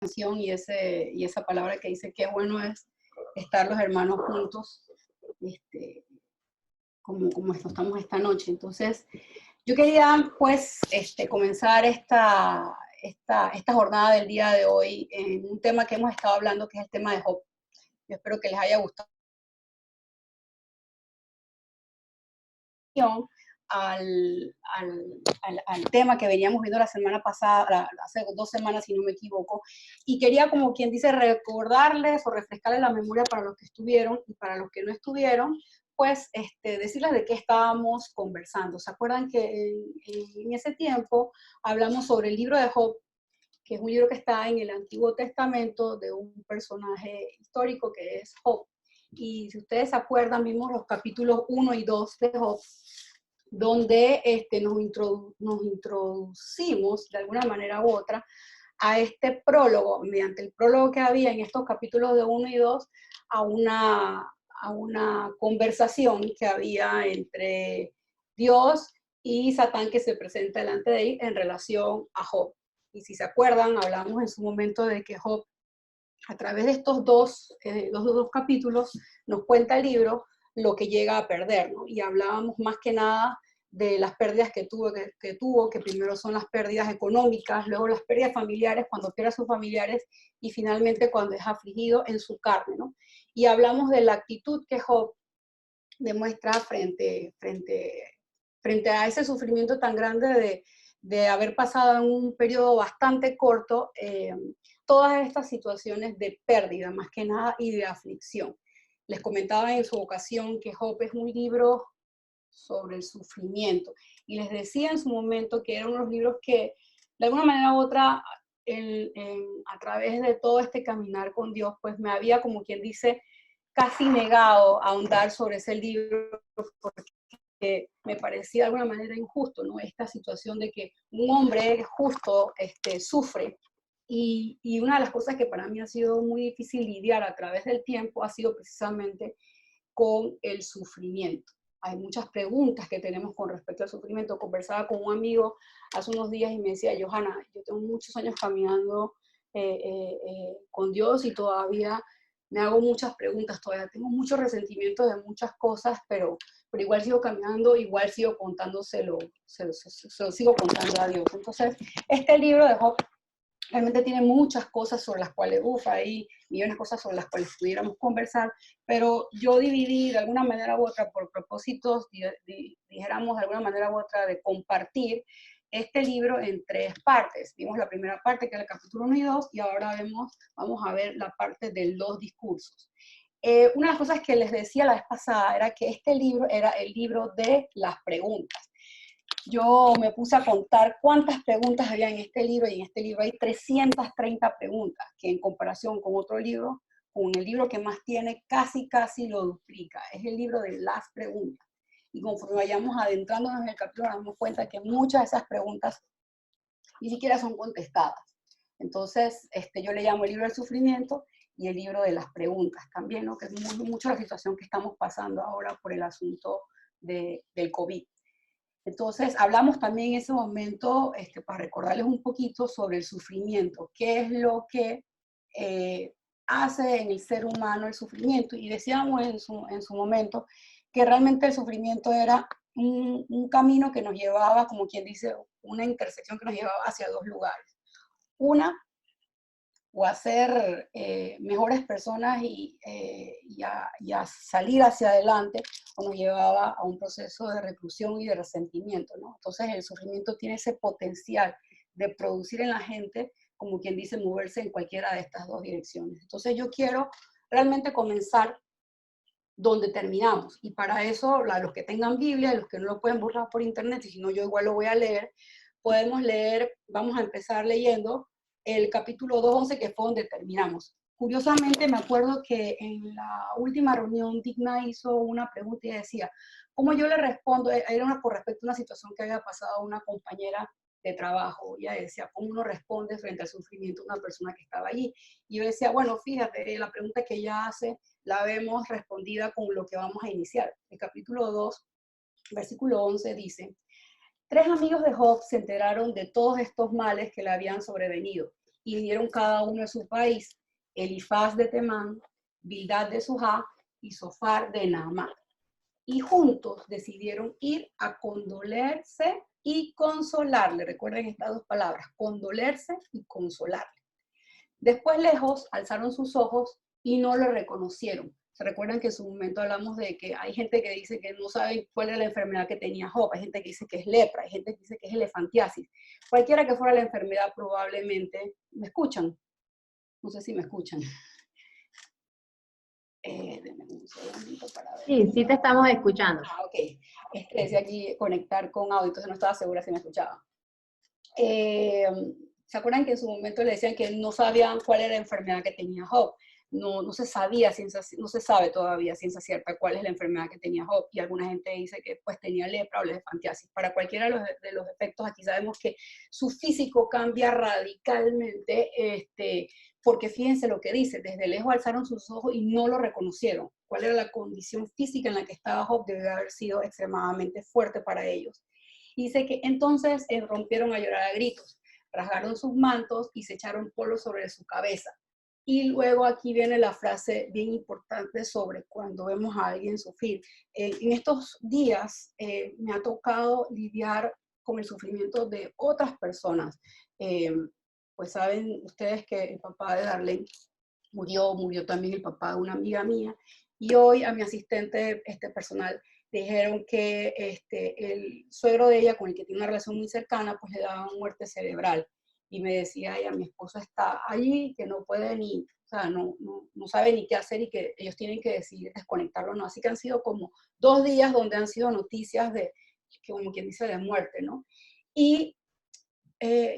canción y esa palabra que dice qué bueno es estar los hermanos juntos, como estamos esta noche. Entonces, yo quería pues comenzar esta jornada del día de hoy en un tema que hemos estado hablando, que es el tema de Job. Yo espero que les haya gustado. Al tema que veníamos viendo la semana pasada, hace 2 semanas si no me equivoco, y quería, como quien dice, recordarles o refrescarles la memoria para los que estuvieron y para los que no estuvieron, pues decirles de qué estábamos conversando. ¿Se acuerdan que en ese tiempo hablamos sobre el libro de Job, que es un libro que está en el Antiguo Testamento de un personaje histórico que es Job? Y si ustedes se acuerdan, vimos los capítulos 1 y 2 de Job, donde nos introducimos de alguna manera u otra a este prólogo, mediante el prólogo que había en estos capítulos de 1 y 2, a una conversación que había entre Dios y Satán, que se presenta delante de él en relación a Job. Y si se acuerdan, hablamos en su momento de que Job, a través de estos dos capítulos, nos cuenta el libro lo que llega a perder, ¿no? Y hablábamos más que nada de las pérdidas que tuvo, que primero son las pérdidas económicas, luego las pérdidas familiares, cuando pierde a sus familiares, y finalmente cuando es afligido en su carne, ¿no? Y hablamos de la actitud que Job demuestra frente a ese sufrimiento tan grande de haber pasado en un periodo bastante corto todas estas situaciones de pérdida, más que nada, y de aflicción. Les comentaba en su ocasión que Job es un libro sobre el sufrimiento, y les decía en su momento que era uno de los libros que, de alguna manera u otra, a través de todo este caminar con Dios, pues me había, como quien dice, casi negado a ahondar sobre ese libro, porque me parecía de alguna manera injusto, ¿no? Esta situación de que un hombre justo sufre. Y una de las cosas que para mí ha sido muy difícil lidiar a través del tiempo ha sido precisamente con el sufrimiento. Hay muchas preguntas que tenemos con respecto al sufrimiento. Conversaba con un amigo hace unos días y me decía, Johanna, yo tengo muchos años caminando con Dios y todavía me hago muchas preguntas, todavía tengo mucho resentimiento de muchas cosas, pero igual sigo caminando, igual sigo contándoselo, se lo sigo contando a Dios. Entonces, este libro de Job realmente tiene muchas cosas sobre las cuales, hay millones de cosas sobre las cuales pudiéramos conversar, pero yo dividí de alguna manera u otra, por propósitos, dijéramos de alguna manera u otra, de compartir este libro en 3 partes. Vimos la primera parte, que era el capítulo 1 y 2, y ahora vamos a ver la parte de los discursos. Una de las cosas que les decía la vez pasada era que este libro era el libro de las preguntas. Yo me puse a contar cuántas preguntas había en este libro, y en este libro hay 330 preguntas, que en comparación con otro libro, con el libro que más tiene, casi lo duplica. Es el libro de las preguntas. Y conforme vayamos adentrándonos en el capítulo, nos damos cuenta que muchas de esas preguntas ni siquiera son contestadas. Entonces, yo le llamo el libro del sufrimiento y el libro de las preguntas también, ¿no? Que es mucho la situación que estamos pasando ahora por el asunto del COVID. Entonces, hablamos también en ese momento, para recordarles un poquito sobre el sufrimiento, qué es lo que hace en el ser humano el sufrimiento. Y decíamos en su momento que realmente el sufrimiento era un camino que nos llevaba, como quien dice, una intersección que nos llevaba hacia 2 lugares. Una, o a ser mejores personas y a salir hacia adelante, o nos llevaba a un proceso de reclusión y de resentimiento, ¿no? Entonces el sufrimiento tiene ese potencial de producir en la gente, como quien dice, moverse en cualquiera de estas 2 direcciones. Entonces yo quiero realmente comenzar donde terminamos, y para eso, los que tengan Biblia, los que no lo pueden buscar por internet, y si no yo igual lo voy a leer, podemos leer, vamos a empezar leyendo el capítulo 2:11, que fue donde terminamos. Curiosamente, me acuerdo que en la última reunión Digna hizo una pregunta y decía, ¿cómo yo le respondo? Era con respecto a una situación que había pasado a una compañera de trabajo. Ella decía, ¿cómo uno responde frente al sufrimiento de una persona que estaba allí? Y yo decía, bueno, fíjate, la pregunta que ella hace la vemos respondida con lo que vamos a iniciar. El capítulo 2, versículo 11 dice, 3 amigos de Job se enteraron de todos estos males que le habían sobrevenido y dieron cada uno de su país, Elifaz de Temán, Bildad de Sujá y Sofar de Naamán. Y juntos decidieron ir a condolerse y consolarle. Recuerden estas dos palabras, condolerse y consolarle. Después lejos alzaron sus ojos y no lo reconocieron. ¿Se recuerdan que en su momento hablamos de que hay gente que dice que no sabe cuál es la enfermedad que tenía Job? Hay gente que dice que es lepra, hay gente que dice que es elefantiasis. Cualquiera que fuera la enfermedad probablemente... ¿Me escuchan? No sé si me escuchan. Denme un segundito para ver. Sí, sí te estamos escuchando. Ah, ok. Decía aquí conectar con audio, entonces no estaba segura si me escuchaban. ¿Se acuerdan que en su momento le decían que no sabían cuál era la enfermedad que tenía Job? No se sabía, no se sabe todavía ciencia cierta cuál es la enfermedad que tenía Job, y alguna gente dice que pues tenía lepra o elefantiasis. Para cualquiera de los efectos, aquí sabemos que su físico cambia radicalmente, porque fíjense lo que dice, desde lejos alzaron sus ojos y no lo reconocieron. ¿Cuál era la condición física en la que estaba Job? Debe haber sido extremadamente fuerte para ellos. Y dice que entonces rompieron a llorar a gritos, rasgaron sus mantos y se echaron polvo sobre su cabeza. Y luego aquí viene la frase bien importante sobre cuando vemos a alguien sufrir. En estos días me ha tocado lidiar con el sufrimiento de otras personas. Pues saben ustedes que el papá de Darlene murió también el papá de una amiga mía, y hoy a mi asistente personal dijeron que el suegro de ella, con el que tiene una relación muy cercana, pues le daba muerte cerebral. Y me decía ella, mi esposo está allí, que no puede ni, o sea, no sabe ni qué hacer, y que ellos tienen que decidir desconectarlo o no. Así que han sido como 2 días donde han sido noticias de, como quien dice, de muerte, ¿no? Y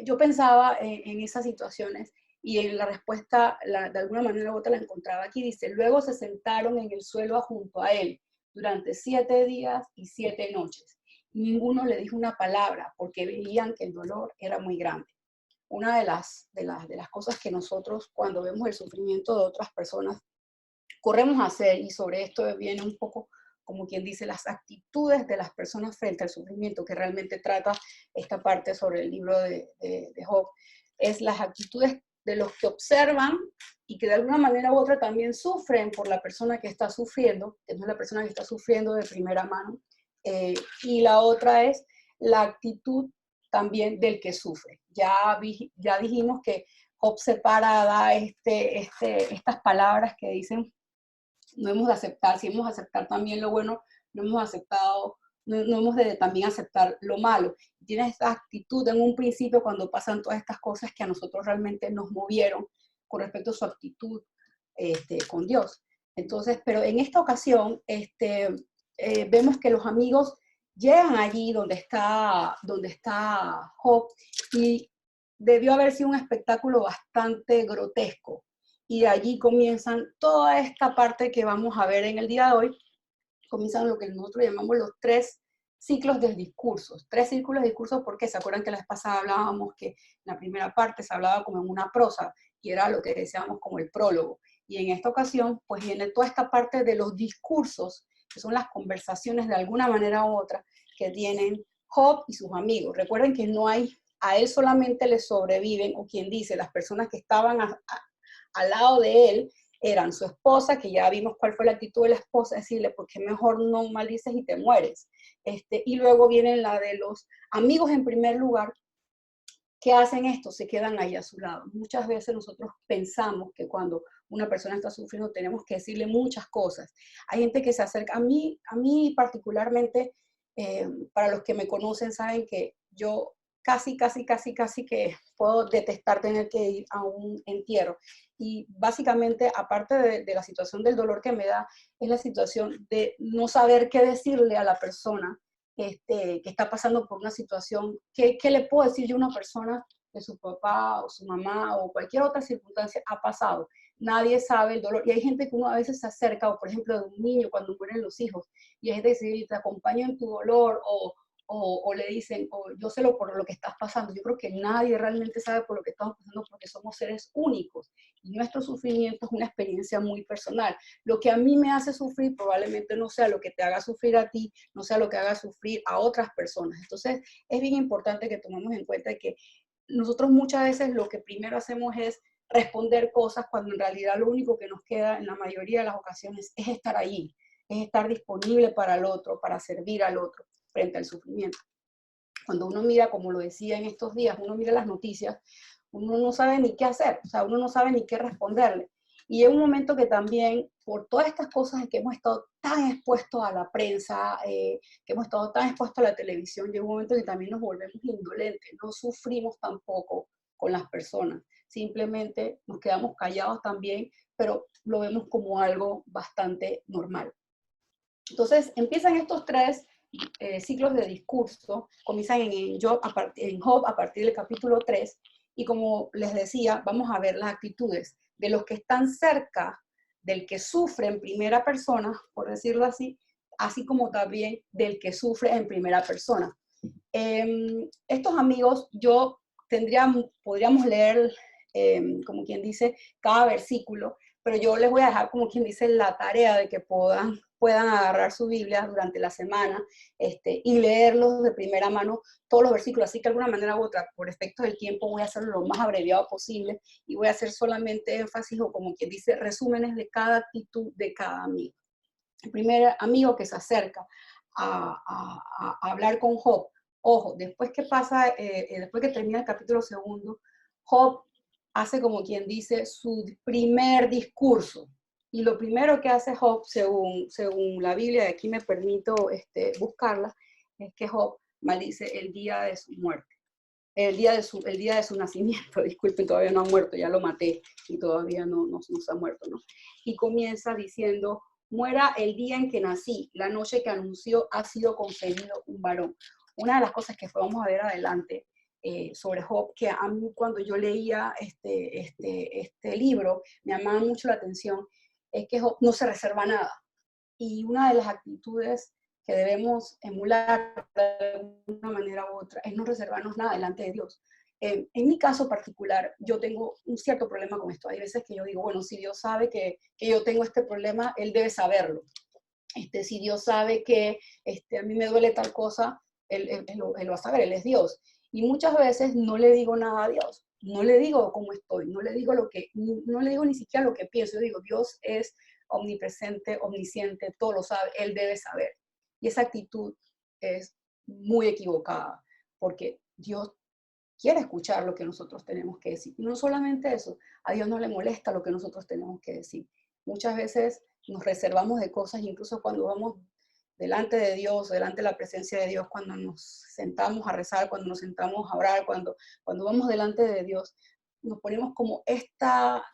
yo pensaba en esas situaciones, y en la respuesta, de alguna manera u otra la encontraba aquí. Dice, luego se sentaron en el suelo junto a él durante 7 días y 7 noches. Ninguno le dijo una palabra porque veían que el dolor era muy grande. Una de las cosas que nosotros, cuando vemos el sufrimiento de otras personas, corremos a hacer, y sobre esto viene un poco, como quien dice, las actitudes de las personas frente al sufrimiento, que realmente trata esta parte sobre el libro de Job, es las actitudes de los que observan y que de alguna manera u otra también sufren por la persona que está sufriendo, que no es la persona que está sufriendo de primera mano, y la otra es la actitud también del que sufre. Ya dijimos que Job separa, da estas palabras que dicen, no hemos de aceptar, si hemos de aceptar también lo bueno, no hemos aceptado, no hemos de también aceptar lo malo. Tiene esta actitud en un principio cuando pasan todas estas cosas que a nosotros realmente nos movieron con respecto a su actitud con Dios. Entonces, pero en esta ocasión vemos que los amigos llegan allí donde está Job, y debió haber sido un espectáculo bastante grotesco. Y de allí comienzan toda esta parte que vamos a ver en el día de hoy. Comienzan lo que nosotros llamamos los 3 ciclos de discursos. 3 círculos de discursos, porque se acuerdan que la vez pasada hablábamos que en la primera parte se hablaba como en una prosa, y era lo que decíamos como el prólogo. Y en esta ocasión, pues viene toda esta parte de los discursos, que son las conversaciones de alguna manera u otra que tienen Job y sus amigos. Recuerden que no hay, a él solamente le sobreviven, o quien dice, las personas que estaban al lado de él eran su esposa, que ya vimos cuál fue la actitud de la esposa, decirle, ¿por qué mejor no maldices y te mueres? Y luego viene la de los amigos en primer lugar. ¿Qué hacen esto? Se quedan ahí a su lado. Muchas veces nosotros pensamos que cuando una persona está sufriendo tenemos que decirle muchas cosas. Hay gente que se acerca, a mí particularmente, para los que me conocen saben que yo casi que puedo detestar tener que ir a un entierro. Y básicamente, aparte de la situación del dolor que me da, es la situación de no saber qué decirle a la persona que está pasando por una situación. ¿Qué le puedo decir yo a una persona que su papá o su mamá o cualquier otra circunstancia ha pasado? Nadie sabe el dolor. Y hay gente que uno a veces se acerca, o por ejemplo de un niño cuando mueren los hijos, y es decir, te acompaño en tu dolor, o le dicen, yo sé por lo que estás pasando. Yo creo que nadie realmente sabe por lo que estamos pasando, porque somos seres únicos y nuestro sufrimiento es una experiencia muy personal. Lo que a mí me hace sufrir probablemente no sea lo que te haga sufrir a ti, no sea lo que haga sufrir a otras personas. Entonces es bien importante que tomemos en cuenta que nosotros muchas veces lo que primero hacemos es responder cosas cuando en realidad lo único que nos queda en la mayoría de las ocasiones es estar allí, es estar disponible para el otro, para servir al otro frente al sufrimiento. Cuando uno mira, como lo decía en estos días, uno mira las noticias, uno no sabe ni qué hacer, o sea, uno no sabe ni qué responderle. Y es un momento que también, por todas estas cosas que hemos estado tan expuestos a la prensa, que hemos estado tan expuestos a la televisión, llega un momento que también nos volvemos indolentes, no sufrimos tampoco con las personas, simplemente nos quedamos callados también, pero lo vemos como algo bastante normal. Entonces, empiezan estos tres ciclos de discurso, comienzan en Job a partir del capítulo 3, y como les decía, vamos a ver las actitudes de los que están cerca del que sufre en primera persona, por decirlo así, así como también del que sufre en primera persona. Estos amigos, podríamos leer, como quien dice, cada versículo, pero yo les voy a dejar, como quien dice, la tarea de que puedan agarrar su Biblia durante la semana y leerlos de primera mano, todos los versículos. Así que de alguna manera u otra, por efecto del tiempo, voy a hacerlo lo más abreviado posible y voy a hacer solamente énfasis o, como quien dice, resúmenes de cada actitud de cada amigo. El primer amigo que se acerca a hablar con Job, ojo, después que después que termina el capítulo segundo, Job hace, como quien dice, su primer discurso. Y lo primero que hace Job, según la Biblia, y aquí me permito buscarla, es que Job maldice el día de su muerte, el día de su nacimiento. Disculpen, todavía no ha muerto, ya lo maté y todavía no se ha muerto, ¿no? Y comienza diciendo: muera el día en que nací, la noche que anunció ha sido concedido un varón. Una de las cosas que vamos a ver adelante sobre Job, que a mí cuando yo leía este libro me llamaba mucho la atención, es que Job no se reserva nada. Y una de las actitudes que debemos emular de alguna manera u otra es no reservarnos nada delante de Dios. En mi caso particular, yo tengo un cierto problema con esto. Hay veces que yo digo, bueno, si Dios sabe que yo tengo este problema, Él debe saberlo. Si Dios sabe que a mí me duele tal cosa, él lo va a saber, Él es Dios. Y muchas veces no le digo nada a Dios, no le digo cómo estoy, no le digo ni siquiera lo que pienso. Yo digo, Dios es omnipresente, omnisciente, todo lo sabe, Él debe saber. Y esa actitud es muy equivocada, porque Dios quiere escuchar lo que nosotros tenemos que decir. Y no solamente eso, a Dios no le molesta lo que nosotros tenemos que decir. Muchas veces nos reservamos de cosas, incluso cuando vamos delante de Dios, delante de la presencia de Dios, cuando nos sentamos a rezar, cuando nos sentamos a orar, cuando vamos delante de Dios, nos ponemos como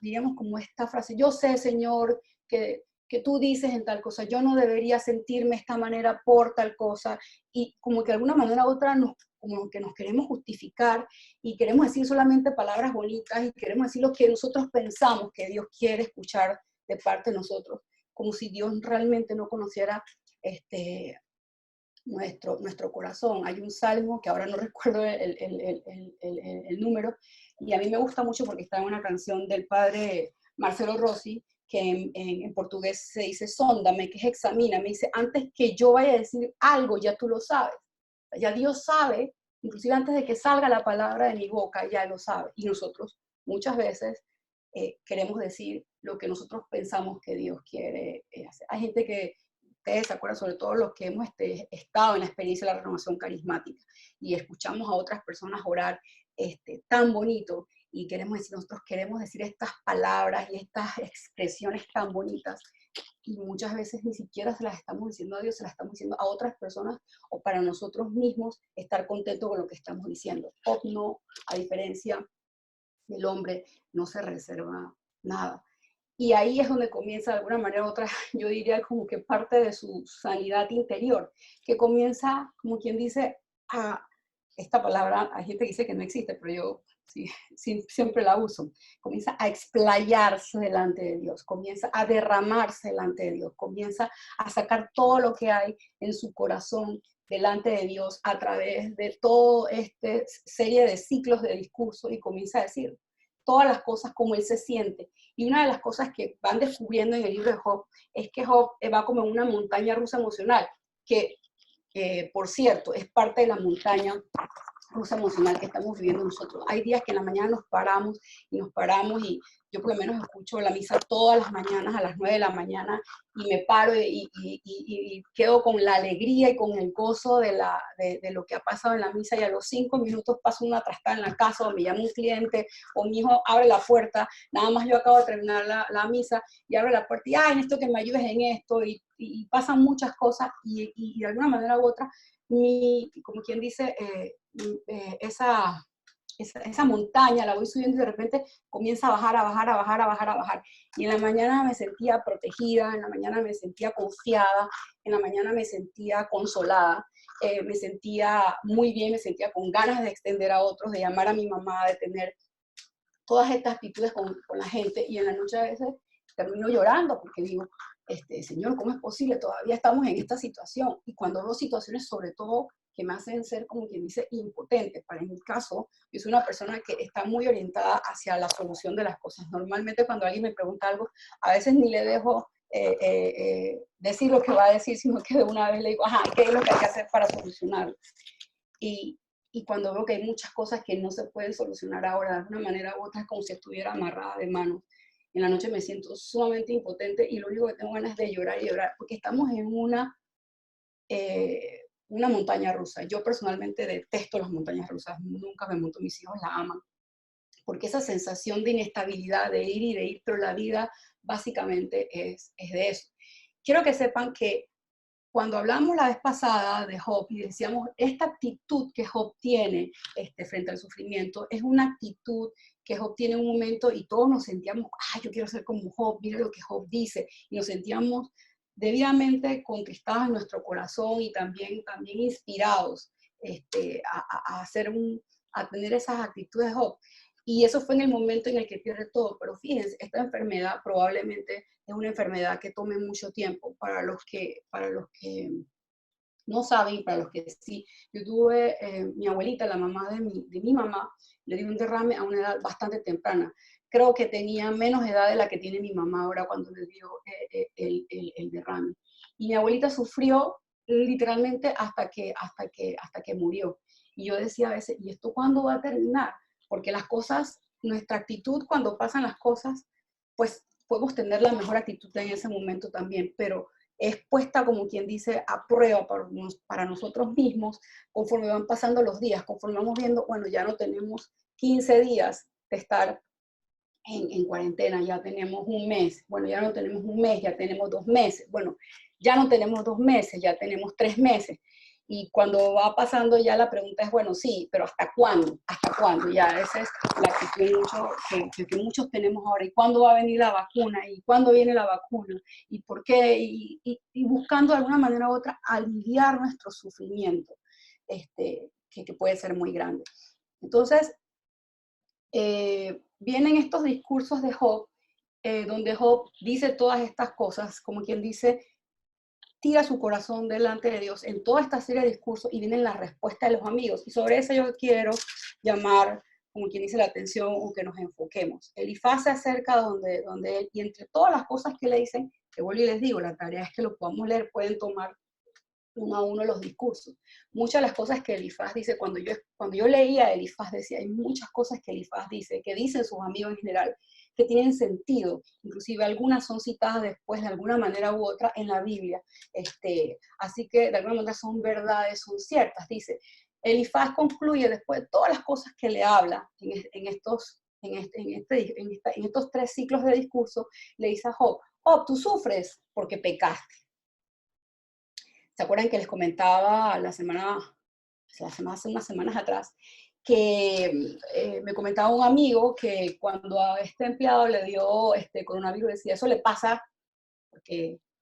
diríamos como esta frase: yo sé, Señor, que tú dices en tal cosa, yo no debería sentirme de esta manera por tal cosa, y como que de alguna manera u otra como que nos queremos justificar y queremos decir solamente palabras bonitas y queremos decir lo que nosotros pensamos que Dios quiere escuchar de parte de nosotros, como si Dios realmente no conociera nuestro corazón. Hay un salmo que ahora no recuerdo el número, y a mí me gusta mucho porque está en una canción del padre Marcelo Rossi, que en portugués se dice sóndame, que es examíname. Dice: antes que yo vaya a decir algo, ya tú lo sabes. Ya Dios sabe, inclusive antes de que salga la palabra de mi boca, ya lo sabe. Y nosotros muchas veces queremos decir lo que nosotros pensamos que Dios quiere hacer. Hay gente que, ustedes se acuerdan, sobre todo los que hemos estado en la experiencia de la renovación carismática y escuchamos a otras personas orar tan bonito, y nosotros queremos decir estas palabras y estas expresiones tan bonitas, y muchas veces ni siquiera se las estamos diciendo a Dios, se las estamos diciendo a otras personas o para nosotros mismos estar contentos con lo que estamos diciendo. Job no, a diferencia del hombre, no se reserva nada. Y ahí es donde comienza de alguna manera u otra, yo diría como que parte de su sanidad interior, que comienza, como quien dice, esta palabra, hay gente que dice que no existe, pero yo sí, siempre la uso, comienza a explayarse delante de Dios, comienza a derramarse delante de Dios, comienza a sacar todo lo que hay en su corazón delante de Dios a través de toda esta serie de ciclos de discurso, y comienza a decir todas las cosas como él se siente. Y una de las cosas que van descubriendo en el libro de Job es que Job va como en una montaña rusa emocional, que por cierto es parte de la montaña rusa emocional que estamos viviendo nosotros. Hay días que en la mañana nos paramos y yo por lo menos escucho la misa todas las mañanas a las 9 de la mañana y me paro y quedo con la alegría y con el gozo de lo que ha pasado en la misa, y a los 5 minutos paso una trastada en la casa o me llama un cliente o mi hijo abre la puerta, nada más yo acabo de terminar la misa y abre la puerta y, ay, necesito que me ayudes en esto, y pasan muchas cosas y de alguna manera u otra, como quien dice, esa montaña la voy subiendo y de repente comienza a bajar, a bajar, a bajar, a bajar, a bajar. Y en la mañana me sentía protegida, en la mañana me sentía confiada, en la mañana me sentía consolada, me sentía muy bien, me sentía con ganas de extender a otros, de llamar a mi mamá, de tener todas estas actitudes con la gente, y en la noche a veces termino llorando porque digo, Señor, ¿cómo es posible? Todavía estamos en esta situación. Y cuando veo situaciones, sobre todo, que me hacen ser, como quien dice, impotente. Para mi caso, yo soy una persona que está muy orientada hacia la solución de las cosas. Normalmente cuando alguien me pregunta algo, a veces ni le dejo decir lo que va a decir, sino que de una vez le digo, ajá, ¿qué es lo que hay que hacer para solucionarlo? Y, y cuando veo que hay muchas cosas que no se pueden solucionar ahora, de alguna manera u otra, es como si estuviera amarrada de manos. En la noche me siento sumamente impotente y lo único que tengo ganas es de llorar y llorar, porque estamos en una montaña rusa. Yo personalmente detesto las montañas rusas, nunca me monto, mis hijos la aman, porque esa sensación de inestabilidad, de ir y de ir, pero la vida básicamente es de eso. Quiero que sepan que cuando hablamos la vez pasada de Job y decíamos, esta actitud que Job tiene frente al sufrimiento es una actitud que Job tiene en un momento y todos nos sentíamos, yo quiero ser como Job, mira lo que Job dice, y nos sentíamos debidamente contristados en nuestro corazón y también inspirados a tener esas actitudes de Job. Y eso fue en el momento en el que pierde todo. Pero fíjense, esta enfermedad probablemente es una enfermedad que tome mucho tiempo. Para los que no saben, para los que sí, yo tuve, mi abuelita, la mamá de mi mamá, le dio un derrame a una edad bastante temprana. Creo que tenía menos edad de la que tiene mi mamá ahora cuando le dio el derrame. Y mi abuelita sufrió literalmente hasta que murió. Y yo decía a veces, ¿y esto cuándo va a terminar? Porque las cosas, nuestra actitud cuando pasan las cosas, pues podemos tener la mejor actitud en ese momento también, pero es puesta, como quien dice, a prueba para nosotros mismos conforme van pasando los días, conforme vamos viendo, bueno, ya no tenemos 15 días de estar en cuarentena, ya tenemos un mes, bueno, ya no tenemos un mes, ya tenemos 2 meses, bueno, ya no tenemos 2 meses, ya tenemos 3 meses. Y cuando va pasando ya la pregunta es, bueno, sí, pero ¿hasta cuándo? ¿Hasta cuándo? Ya esa es la actitud que muchos tenemos ahora. ¿Y cuándo va a venir la vacuna? ¿Y cuándo viene la vacuna? ¿Y por qué? Y buscando de alguna manera u otra aliviar nuestro sufrimiento, que puede ser muy grande. Entonces, vienen estos discursos de Job, donde Job dice todas estas cosas, como quien dice, tira su corazón delante de Dios en toda esta serie de discursos, y vienen las respuestas de los amigos. Y sobre eso yo quiero llamar, como quien dice, la atención, o que nos enfoquemos. Elifaz se acerca donde él, y entre todas las cosas que le dicen, que vuelvo y les digo, la tarea es que lo podamos leer, pueden tomar uno a uno los discursos. Muchas de las cosas que Elifaz dice, cuando yo leía a Elifaz, decía, hay muchas cosas que Elifaz dice, que dicen sus amigos en general, que tienen sentido, inclusive algunas son citadas después de alguna manera u otra en la Biblia, así que de alguna manera son verdades, son ciertas. Dice, Elifaz concluye después de todas las cosas que le habla en estos 3 ciclos de discurso, le dice a Job, Job, tú sufres porque pecaste. ¿Se acuerdan que les comentaba hace unas semanas atrás, que me comentaba un amigo que cuando a este empleado le dio coronavirus, decía, eso le pasa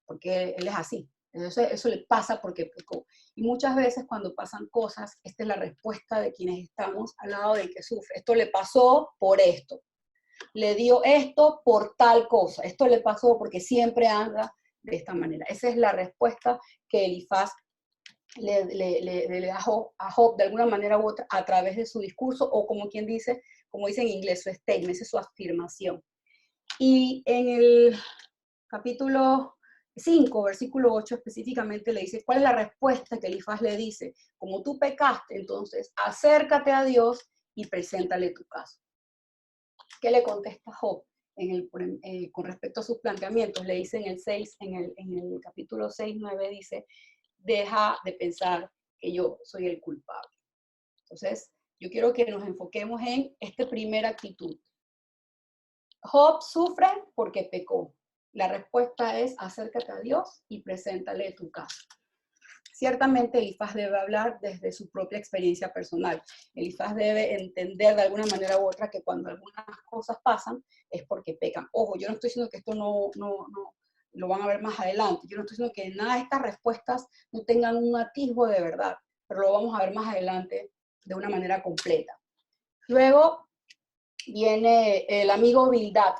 porque él es así. Eso le pasa porque pecó. Y muchas veces cuando pasan cosas, esta es la respuesta de quienes estamos al lado del que sufre. Esto le pasó por esto. Le dio esto por tal cosa. Esto le pasó porque siempre anda de esta manera. Esa es la respuesta que Elifaz le da a Job de alguna manera u otra a través de su discurso, o como quien dice, como dice en inglés, su statement, es su afirmación. Y en el capítulo 5, versículo 8 específicamente le dice, ¿cuál es la respuesta que Elifaz le dice? Como tú pecaste, entonces acércate a Dios y preséntale tu caso. ¿Qué le contesta Job con respecto a sus planteamientos? Le dice en el 6, en el capítulo 6, 9, dice, deja de pensar que yo soy el culpable. Entonces, yo quiero que nos enfoquemos en esta primera actitud. Job sufre porque pecó. La respuesta es acércate a Dios y preséntale tu caso. Ciertamente Elifaz debe hablar desde su propia experiencia personal. Elifaz debe entender de alguna manera u otra que cuando algunas cosas pasan es porque pecan. Ojo, yo no estoy diciendo que esto no lo van a ver más adelante. Yo no estoy diciendo que nada de estas respuestas no tengan un atisbo de verdad, pero lo vamos a ver más adelante de una manera completa. Luego viene el amigo Bildad,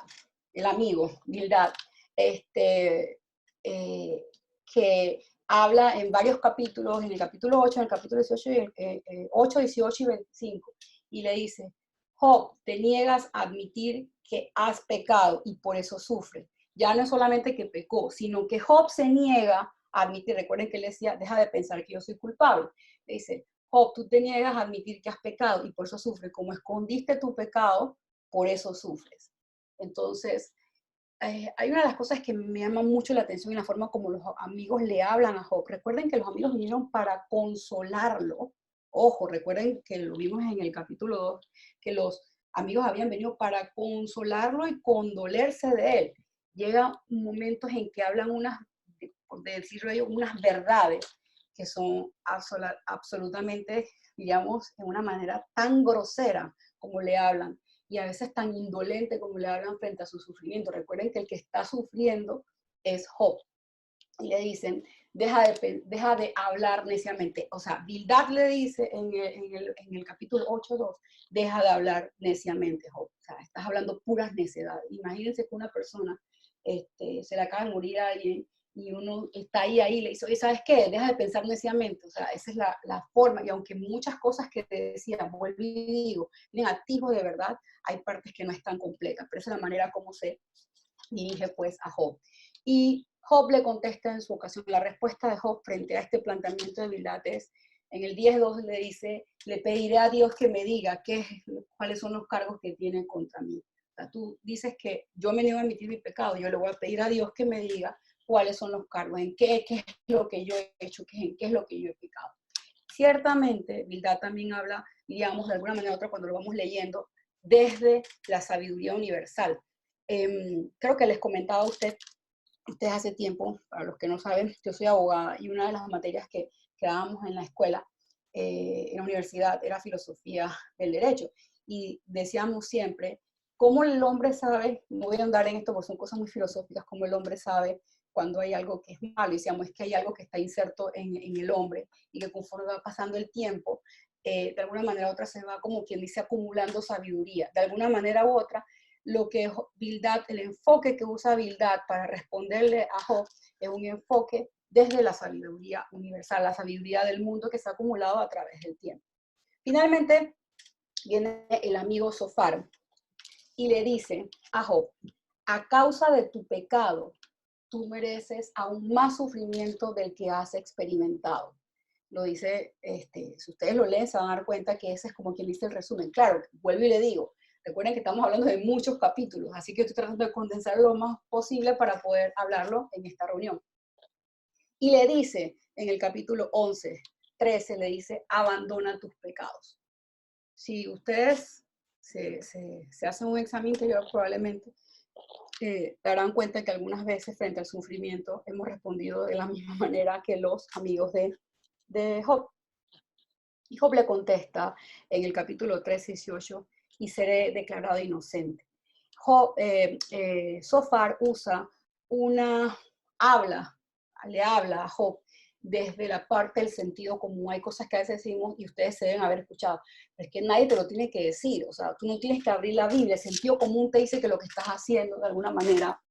que habla en varios capítulos, en el capítulo 8, en el capítulo 18, 8, 18 y 25, y le dice, Job, te niegas a admitir que has pecado y por eso sufres. Ya no es solamente que pecó, sino que Job se niega a admitir, recuerden que él decía, deja de pensar que yo soy culpable. Le dice, Job, tú te niegas a admitir que has pecado y por eso sufres. Como escondiste tu pecado, por eso sufres. Entonces, hay una de las cosas que me llama mucho la atención en la forma como los amigos le hablan a Job. Recuerden que los amigos vinieron para consolarlo. Ojo, recuerden que lo vimos en el capítulo 2, que los amigos habían venido para consolarlo y condolerse de él. Llegan momentos en que hablan por decirlo yo, unas verdades que son absolutamente, digamos, en una manera tan grosera como le hablan, y a veces tan indolente como le hablan frente a su sufrimiento. Recuerden que el que está sufriendo es Job. Y le dicen, deja de hablar neciamente. O sea, Bildad le dice en el capítulo 8:2, deja de hablar neciamente, Job. O sea, estás hablando puras necedades. Imagínense que una persona se le acaba de morir a alguien y uno está ahí y le dice, oye, ¿sabes qué? Deja de pensar neciamente. O sea, esa es la forma. Y aunque muchas cosas que te decía, vuelvo y digo, tienen atisbos de verdad, hay partes que no están completas. Pero esa es la manera como se dirige pues a Job. Y Job le contesta en su ocasión, la respuesta de Job frente a este planteamiento de Bildad es, en el 10:2 le dice, le pediré a Dios que me diga cuáles son los cargos que tienen contra mí. O sea, tú dices que yo me niego a admitir mi pecado, yo le voy a pedir a Dios que me diga cuáles son los cargos, en qué es lo que yo he hecho, en qué es lo que yo he pecado. Ciertamente, Bildad también habla, digamos, de alguna manera u otra, cuando lo vamos leyendo, desde la sabiduría universal. Creo que les comentaba a ustedes hace tiempo, para los que no saben, yo soy abogada y una de las materias que dábamos en la escuela, en la universidad, era filosofía del derecho. Y decíamos siempre, ¿cómo el hombre sabe? No voy a andar en esto porque son cosas muy filosóficas, cómo el hombre sabe cuando hay algo que es malo. Y decíamos, es que hay algo que está inserto en el hombre y que conforme va pasando el tiempo, de alguna manera u otra se va, como quien dice, acumulando sabiduría. De alguna manera u otra, lo que Bildad, el enfoque que usa Bildad para responderle a Job es un enfoque desde la sabiduría universal, la sabiduría del mundo que se ha acumulado a través del tiempo. Finalmente viene el amigo Sofar y le dice a Job, a causa de tu pecado, tú mereces aún más sufrimiento del que has experimentado. Lo dice, si ustedes lo leen se van a dar cuenta que ese es como quien dice el resumen. Claro, vuelvo y le digo, recuerden que estamos hablando de muchos capítulos, así que estoy tratando de condensar lo más posible para poder hablarlo en esta reunión. Y le dice en el capítulo 11, 13, le dice, abandona tus pecados. Si ustedes se hacen un examen interior, probablemente darán cuenta que algunas veces frente al sufrimiento hemos respondido de la misma manera que los amigos de Job. Y Job le contesta en el capítulo 13, 18, y seré declarado inocente. Sofar le habla a Job desde la parte del sentido común. Hay cosas que a veces decimos y ustedes se deben haber escuchado, pero es que nadie te lo tiene que decir. O sea, tú no tienes que abrir la Biblia. El sentido común te dice que lo que estás haciendo de alguna manera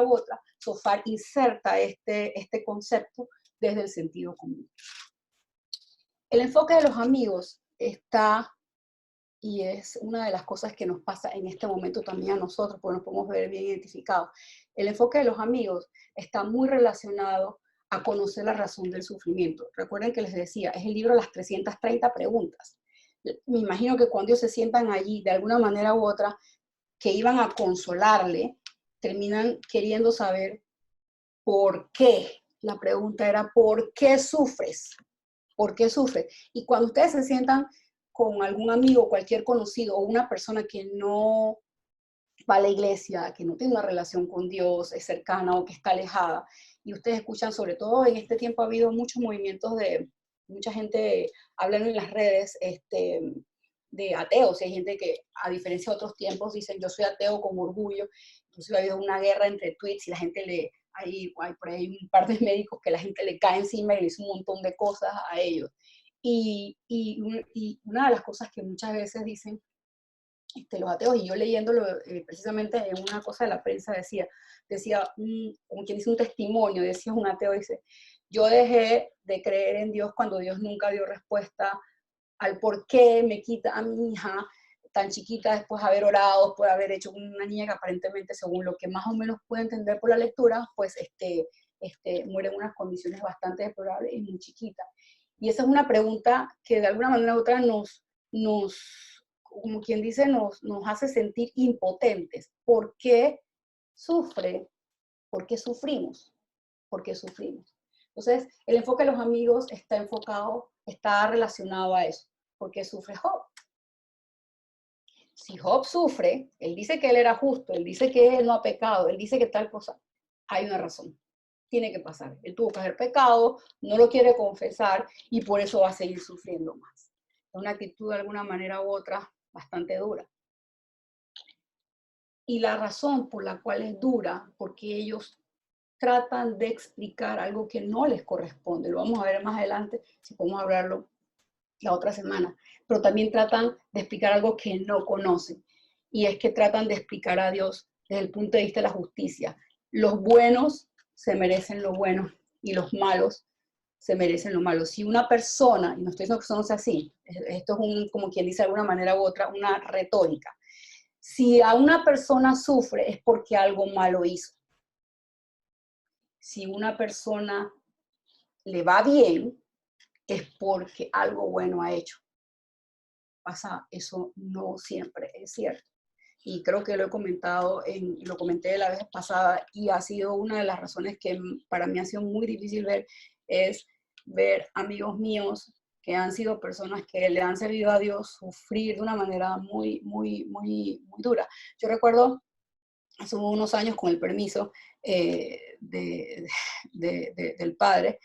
u otra, Sofar inserta este concepto desde el sentido común. El enfoque de los amigos está y es una de las cosas que nos pasa en este momento también a nosotros, porque nos podemos ver bien identificados. El enfoque de los amigos está muy relacionado a conocer la razón del sufrimiento. Recuerden que les decía, es el libro Las 330 preguntas. Me imagino que cuando ellos se sientan allí, de alguna manera u otra, que iban a consolarle, terminan queriendo saber por qué. La pregunta era, ¿por qué sufres? ¿Por qué sufres? Y cuando ustedes se sientan con algún amigo, cualquier conocido o una persona que no va a la iglesia, que no tiene una relación con Dios, es cercana o que está alejada, y ustedes escuchan, sobre todo en este tiempo ha habido muchos movimientos de, mucha gente hablando en las redes, de ateos, y hay gente que, a diferencia de otros tiempos, dicen yo soy ateo con orgullo, inclusive ha habido una guerra entre tweets y la gente hay por ahí un par de médicos que la gente le cae encima y le dice un montón de cosas a ellos. Y una de las cosas que muchas veces dicen los ateos, y yo leyéndolo precisamente en una cosa de la prensa decía como quien dice un testimonio, decía un ateo, dice, yo dejé de creer en Dios cuando Dios nunca dio respuesta al por qué me quita a mi hija tan chiquita después de haber orado, después de haber hecho una niña que aparentemente, según lo que más o menos puede entender por la lectura, pues muere en unas condiciones bastante deplorables y muy chiquita. Y esa es una pregunta que de alguna manera u otra como quien dice, nos hace sentir impotentes. ¿Por qué sufre? ¿Por qué sufrimos? ¿Por qué sufrimos? Entonces, el enfoque de los amigos está relacionado a eso. ¿Por qué sufre Job? Si Job sufre, él dice que él era justo, él dice que él no ha pecado, él dice que tal cosa, hay una razón. Tiene que pasar. Él tuvo que haber pecado, no lo quiere confesar y por eso va a seguir sufriendo más. Es una actitud de alguna manera u otra bastante dura. Y la razón por la cual es dura, porque ellos tratan de explicar algo que no les corresponde. Lo vamos a ver más adelante, si podemos hablarlo la otra semana. Pero también tratan de explicar algo que no conocen. Y es que tratan de explicar a Dios desde el punto de vista de la justicia. Los buenos se merecen lo bueno y los malos se merecen lo malo. Si una persona, y no estoy diciendo que eso no sea así, esto es como quien dice de alguna manera u otra, una retórica. Si a una persona sufre es porque algo malo hizo. Si una persona le va bien es porque algo bueno ha hecho. Pasa, eso no siempre es cierto. Y creo que lo comenté la vez pasada y ha sido una de las razones que para mí ha sido muy difícil ver, es ver amigos míos que han sido personas que le han servido a Dios sufrir de una manera muy, muy, muy, muy dura. Yo recuerdo hace unos años, con el permiso del padre,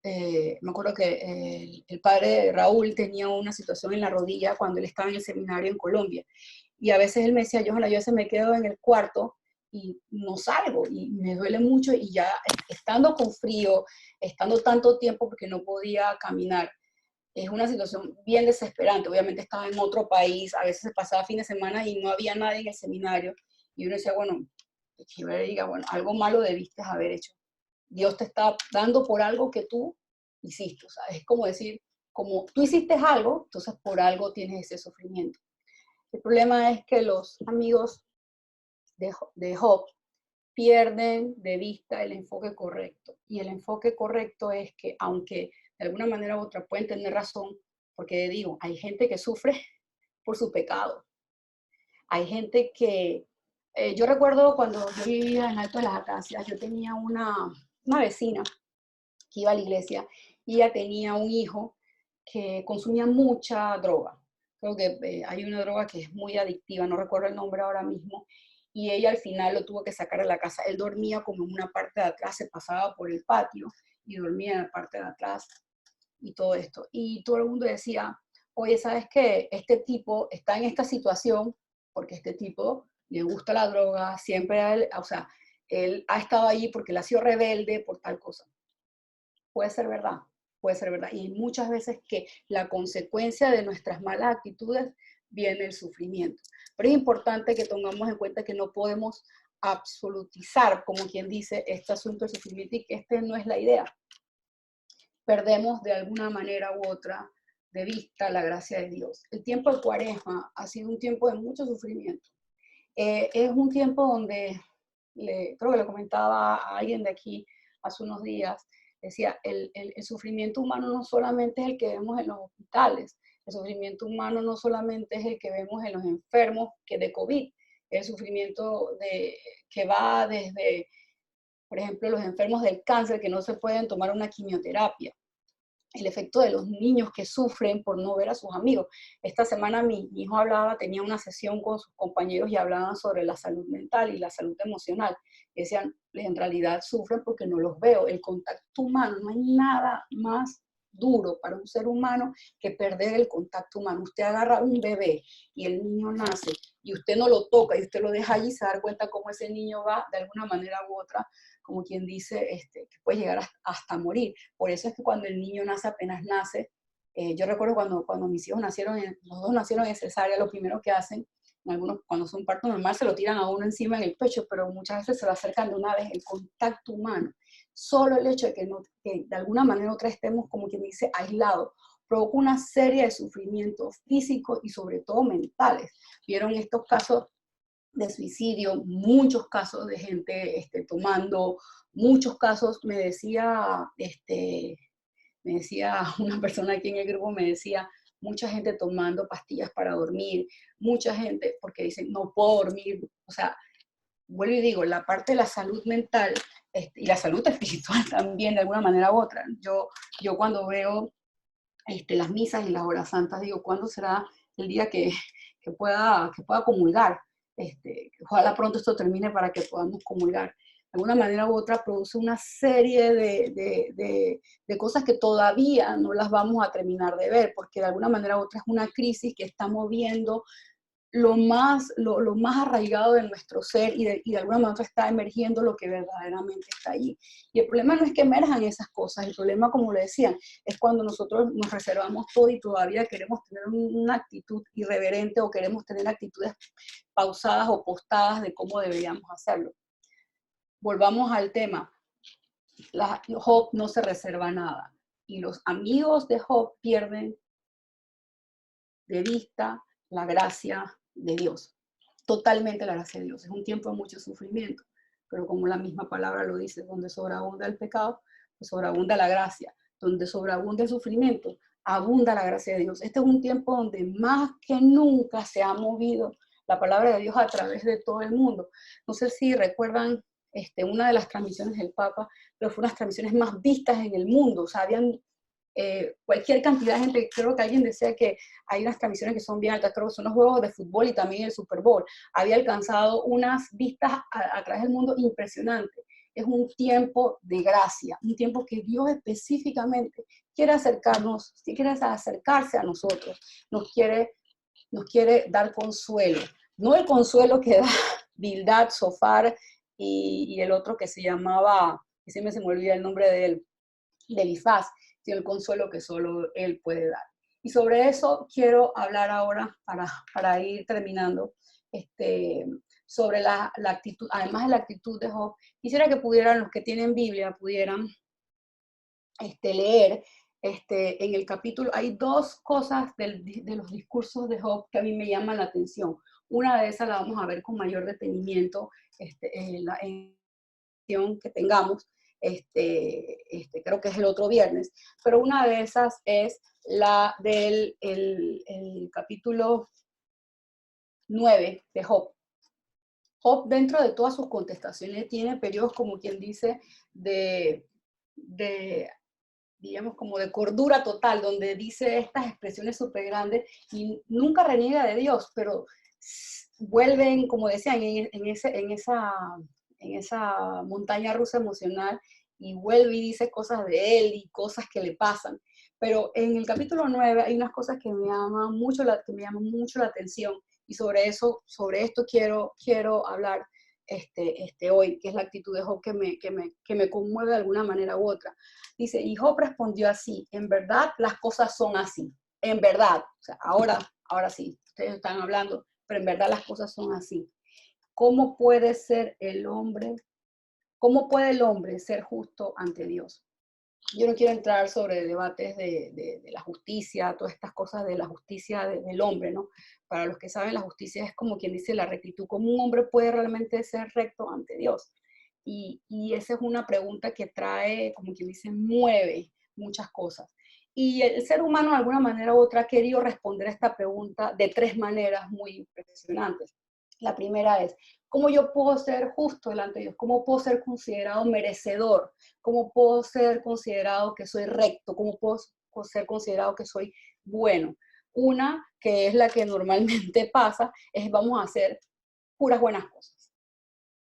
me acuerdo que el padre Raúl tenía una situación en la rodilla cuando él estaba en el seminario en Colombia. Y a veces él me decía, Johanna, yo a veces me quedo en el cuarto y no salgo y me duele mucho y ya estando con frío, estando tanto tiempo porque no podía caminar, es una situación bien desesperante. Obviamente estaba en otro país, a veces se pasaba fin de semana y no había nadie en el seminario. Y uno decía, bueno, que yo le diga, bueno, algo malo debiste haber hecho. Dios te está dando por algo que tú hiciste. O sea, es como decir, como tú hiciste algo, entonces por algo tienes ese sufrimiento. El problema es que los amigos de Job pierden de vista el enfoque correcto. Y el enfoque correcto es que, aunque de alguna manera u otra pueden tener razón, porque digo, hay gente que sufre por su pecado. Hay gente que, yo recuerdo cuando yo vivía en Alto de las Acacias, yo tenía una vecina que iba a la iglesia y ella tenía un hijo que consumía mucha droga. Creo que hay una droga que es muy adictiva, no recuerdo el nombre ahora mismo, y ella al final lo tuvo que sacar de la casa. Él dormía como en una parte de atrás, se pasaba por el patio y dormía en la parte de atrás y todo esto. Y todo el mundo decía, oye, ¿sabes qué? Este tipo está en esta situación porque este tipo le gusta la droga, siempre, o sea, él ha estado allí porque él ha sido rebelde por tal cosa. Puede ser verdad, puede ser verdad. Y muchas veces que la consecuencia de nuestras malas actitudes viene el sufrimiento. Pero es importante que tengamos en cuenta que no podemos absolutizar, como quien dice, este asunto del sufrimiento y que no es la idea. Perdemos de alguna manera u otra de vista la gracia de Dios. El tiempo de Cuaresma ha sido un tiempo de mucho sufrimiento. Es un tiempo donde, creo que lo comentaba a alguien de aquí hace unos días, decía, el sufrimiento humano no solamente es el que vemos en los hospitales, el sufrimiento humano no solamente es el que vemos en los enfermos que de COVID, el sufrimiento que va desde, por ejemplo, los enfermos del cáncer que no se pueden tomar una quimioterapia, el efecto de los niños que sufren por no ver a sus amigos. Esta semana mi hijo tenía una sesión con sus compañeros y hablaban sobre la salud mental y la salud emocional. Y decían, en realidad sufren porque no los veo. El contacto humano, no hay nada más duro para un ser humano que perder el contacto humano. Usted agarra un bebé y el niño nace y usted no lo toca y usted lo deja allí, se da cuenta cómo ese niño va de alguna manera u otra, como quien dice, que puede llegar hasta morir. Por eso es que cuando el niño nace, apenas nace, yo recuerdo cuando mis hijos nacieron, los dos nacieron en cesárea, lo primero que hacen, algunos cuando son parto normal se lo tiran a uno encima en el pecho, pero muchas veces se lo acercan de una vez, el contacto humano. Solo el hecho de que de alguna manera u otra estemos, como quien dice, aislados, provoca una serie de sufrimientos físicos y sobre todo mentales. Vieron estos casos de suicidio, muchos casos de gente tomando, muchos casos, me decía una persona aquí en el grupo, me decía, mucha gente tomando pastillas para dormir, mucha gente, porque dicen, no puedo dormir, o sea, vuelvo y digo, la parte de la salud mental y la salud espiritual también, de alguna manera u otra. Yo cuando veo las misas y las horas santas, digo, ¿cuándo será el día que pueda comulgar? Ojalá pronto esto termine para que podamos comulgar. De alguna manera u otra produce una serie de cosas que todavía no las vamos a terminar de ver, porque de alguna manera u otra es una crisis que está moviendo lo más arraigado de nuestro ser y de alguna manera está emergiendo lo que verdaderamente está allí. Y el problema no es que emerjan esas cosas, el problema, como le decían, es cuando nosotros nos reservamos todo y todavía queremos tener una actitud irreverente o queremos tener actitudes pausadas o postadas de cómo deberíamos hacerlo. Volvamos al tema. Job no se reserva nada y los amigos de Job pierden de vista la gracia de Dios. Totalmente la gracia de Dios. Es un tiempo de mucho sufrimiento, pero como la misma palabra lo dice, donde sobreabunda el pecado, pues sobreabunda la gracia. Donde sobreabunda el sufrimiento, abunda la gracia de Dios. Este es un tiempo donde más que nunca se ha movido la palabra de Dios a través de todo el mundo. No sé si recuerdan una de las transmisiones del Papa, pero fue unas transmisiones más vistas en el mundo. O sea, habían cualquier cantidad de gente. Creo que alguien decía que hay unas transmisiones que son bien altas, creo que son los juegos de fútbol y también el Super Bowl. Había alcanzado unas vistas a través del mundo impresionantes. Es un tiempo de gracia, un tiempo que Dios específicamente quiere quiere acercarse a nosotros, nos quiere dar consuelo. No el consuelo que da Bildad, Sofar y el otro que se llamaba, que siempre se me olvida el nombre de él, de Elifaz, sino el consuelo que solo Él puede dar. Y sobre eso quiero hablar ahora para ir terminando, sobre la actitud, además de la actitud de Job. Quisiera que pudieran, los que tienen Biblia, pudieran leer en el capítulo. Hay dos cosas de los discursos de Job que a mí me llaman la atención. Una de esas la vamos a ver con mayor detenimiento en la que tengamos. Creo que es el otro viernes, pero una de esas es la del el capítulo 9 de Job. Job, dentro de todas sus contestaciones, tiene periodos, como quien dice, digamos, como de cordura total, donde dice estas expresiones súper grandes y nunca reniega de Dios, pero vuelven, como decían, en esa montaña rusa emocional y vuelve y dice cosas de él y cosas que le pasan. Pero en el capítulo 9 hay unas cosas que me llaman mucho la atención y sobre esto quiero hablar hoy, que es la actitud de Job que me conmueve de alguna manera u otra. Dice, y Job respondió así, en verdad las cosas son así, en verdad, o sea, ahora sí, ustedes están hablando, pero en verdad las cosas son así. ¿Cómo puede el hombre ser justo ante Dios? yo no quiero entrar sobre debates de la justicia, todas estas cosas de la justicia del hombre, ¿no? Para los que saben, la justicia es como quien dice la rectitud, cómo un hombre puede realmente ser recto ante Dios. Y esa es una pregunta que trae, como quien dice, mueve muchas cosas. Y el ser humano de alguna manera u otra ha querido responder a esta pregunta de tres maneras muy impresionantes. La primera es, ¿cómo yo puedo ser justo delante de Dios? ¿Cómo puedo ser considerado merecedor? ¿Cómo puedo ser considerado que soy recto? ¿Cómo puedo ser considerado que soy bueno? Una, que es la que normalmente pasa, es vamos a hacer puras buenas cosas.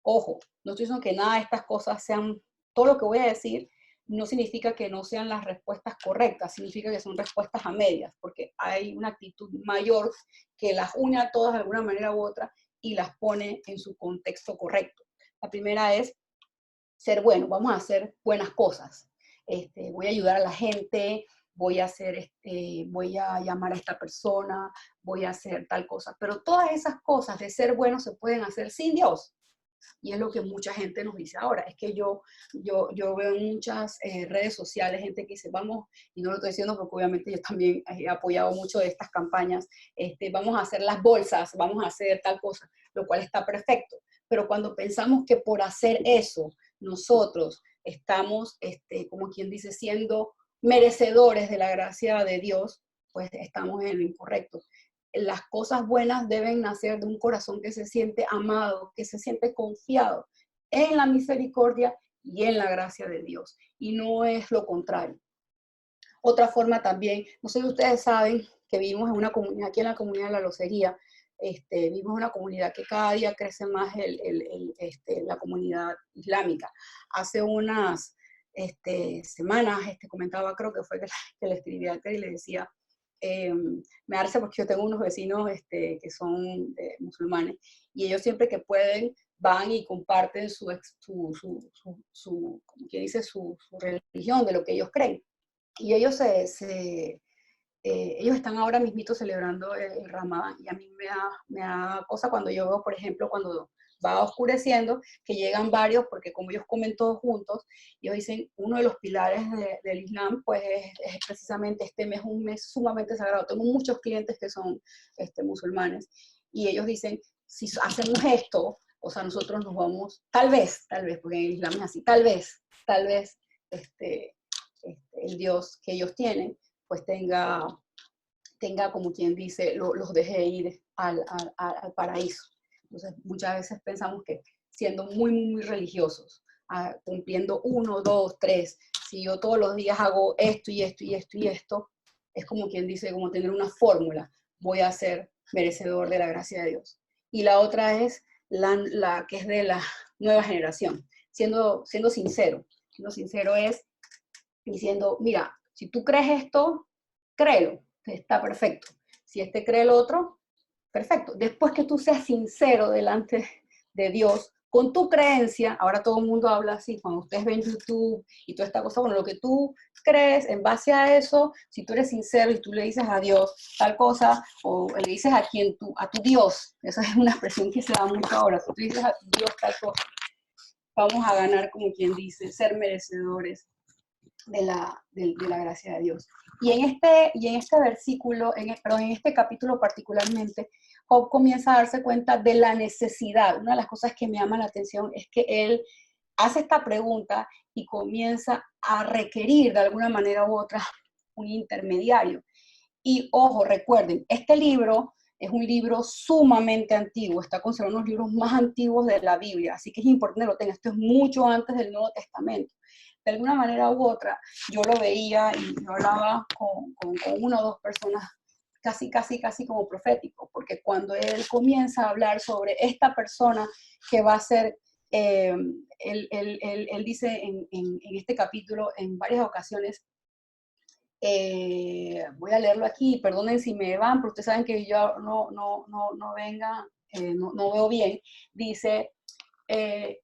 Ojo, no estoy diciendo que nada de estas cosas sean, todo lo que voy a decir no significa que no sean las respuestas correctas, significa que son respuestas a medias, porque hay una actitud mayor que las une a todas de alguna manera u otra y las pone en su contexto correcto. La primera es ser bueno, vamos a hacer buenas cosas. Voy a ayudar a la gente, voy a hacer, voy a llamar a esta persona, voy a hacer tal cosa. Pero todas esas cosas de ser bueno se pueden hacer sin Dios. Y es lo que mucha gente nos dice ahora. Es que yo veo en muchas redes sociales gente que dice, vamos, y no lo estoy diciendo porque obviamente yo también he apoyado mucho de estas campañas, vamos a hacer las bolsas, vamos a hacer tal cosa, lo cual está perfecto. Pero cuando pensamos que por hacer eso nosotros estamos, como quien dice, siendo merecedores de la gracia de Dios, pues estamos en lo incorrecto. Las cosas buenas deben nacer de un corazón que se siente amado, que se siente confiado en la misericordia y en la gracia de Dios. Y no es lo contrario. Otra forma también, no sé si ustedes saben que vivimos en una comunidad, aquí en la comunidad de la Locería, vivimos en una comunidad que cada día crece más la comunidad islámica. Hace unas semanas comentaba, creo que fue que le escribí a Terry y le decía, me darse porque yo tengo unos vecinos que son musulmanes y ellos siempre que pueden van y comparten como quien dice, su religión, de lo que ellos creen. Y ellos ellos están ahora mismito celebrando el Ramadán y a mí me da cosa cuando yo veo, por ejemplo, cuando va oscureciendo, que llegan varios, porque como ellos comen todos juntos, ellos dicen, uno de los pilares del Islam, pues es precisamente este mes, un mes sumamente sagrado. Tengo muchos clientes que son musulmanes, y ellos dicen, si hacemos esto, o sea, nosotros nos vamos, tal vez, porque en el Islam es así, tal vez, el Dios que ellos tienen, pues tenga como quien dice, los deje ir al paraíso. Entonces, muchas veces pensamos que siendo muy, muy religiosos, cumpliendo 1, 2, 3, si yo todos los días hago esto y esto y esto y esto, es como quien dice, como tener una fórmula, voy a ser merecedor de la gracia de Dios. Y la otra es la que es de la nueva generación, siendo sincero. Siendo sincero es diciendo, mira, si tú crees esto, créelo, está perfecto. Si cree el otro, perfecto. Después que tú seas sincero delante de Dios, con tu creencia, ahora todo el mundo habla así, cuando ustedes ven YouTube y toda esta cosa, bueno, lo que tú crees, en base a eso, si tú eres sincero y tú le dices a Dios tal cosa, o le dices a tu Dios, esa es una expresión que se da mucho ahora, si tú dices a tu Dios tal cosa, vamos a ganar, como quien dice, ser merecedores de la gracia de Dios. Y en este versículo, perdón, en este capítulo particularmente, Job comienza a darse cuenta de la necesidad. Una de las cosas que me llama la atención es que él hace esta pregunta y comienza a requerir de alguna manera u otra un intermediario. Y ojo, recuerden, este libro es un libro sumamente antiguo, está considerado uno de los libros más antiguos de la Biblia, así que es importante que lo tengan. Esto es mucho antes del Nuevo Testamento. De alguna manera u otra, yo lo veía y yo hablaba con una o dos personas casi como profético, porque cuando él comienza a hablar sobre esta persona que va a ser, él dice en este capítulo en varias ocasiones, voy a leerlo aquí, perdonen si me van, pero ustedes saben que yo no venga, no veo bien, dice,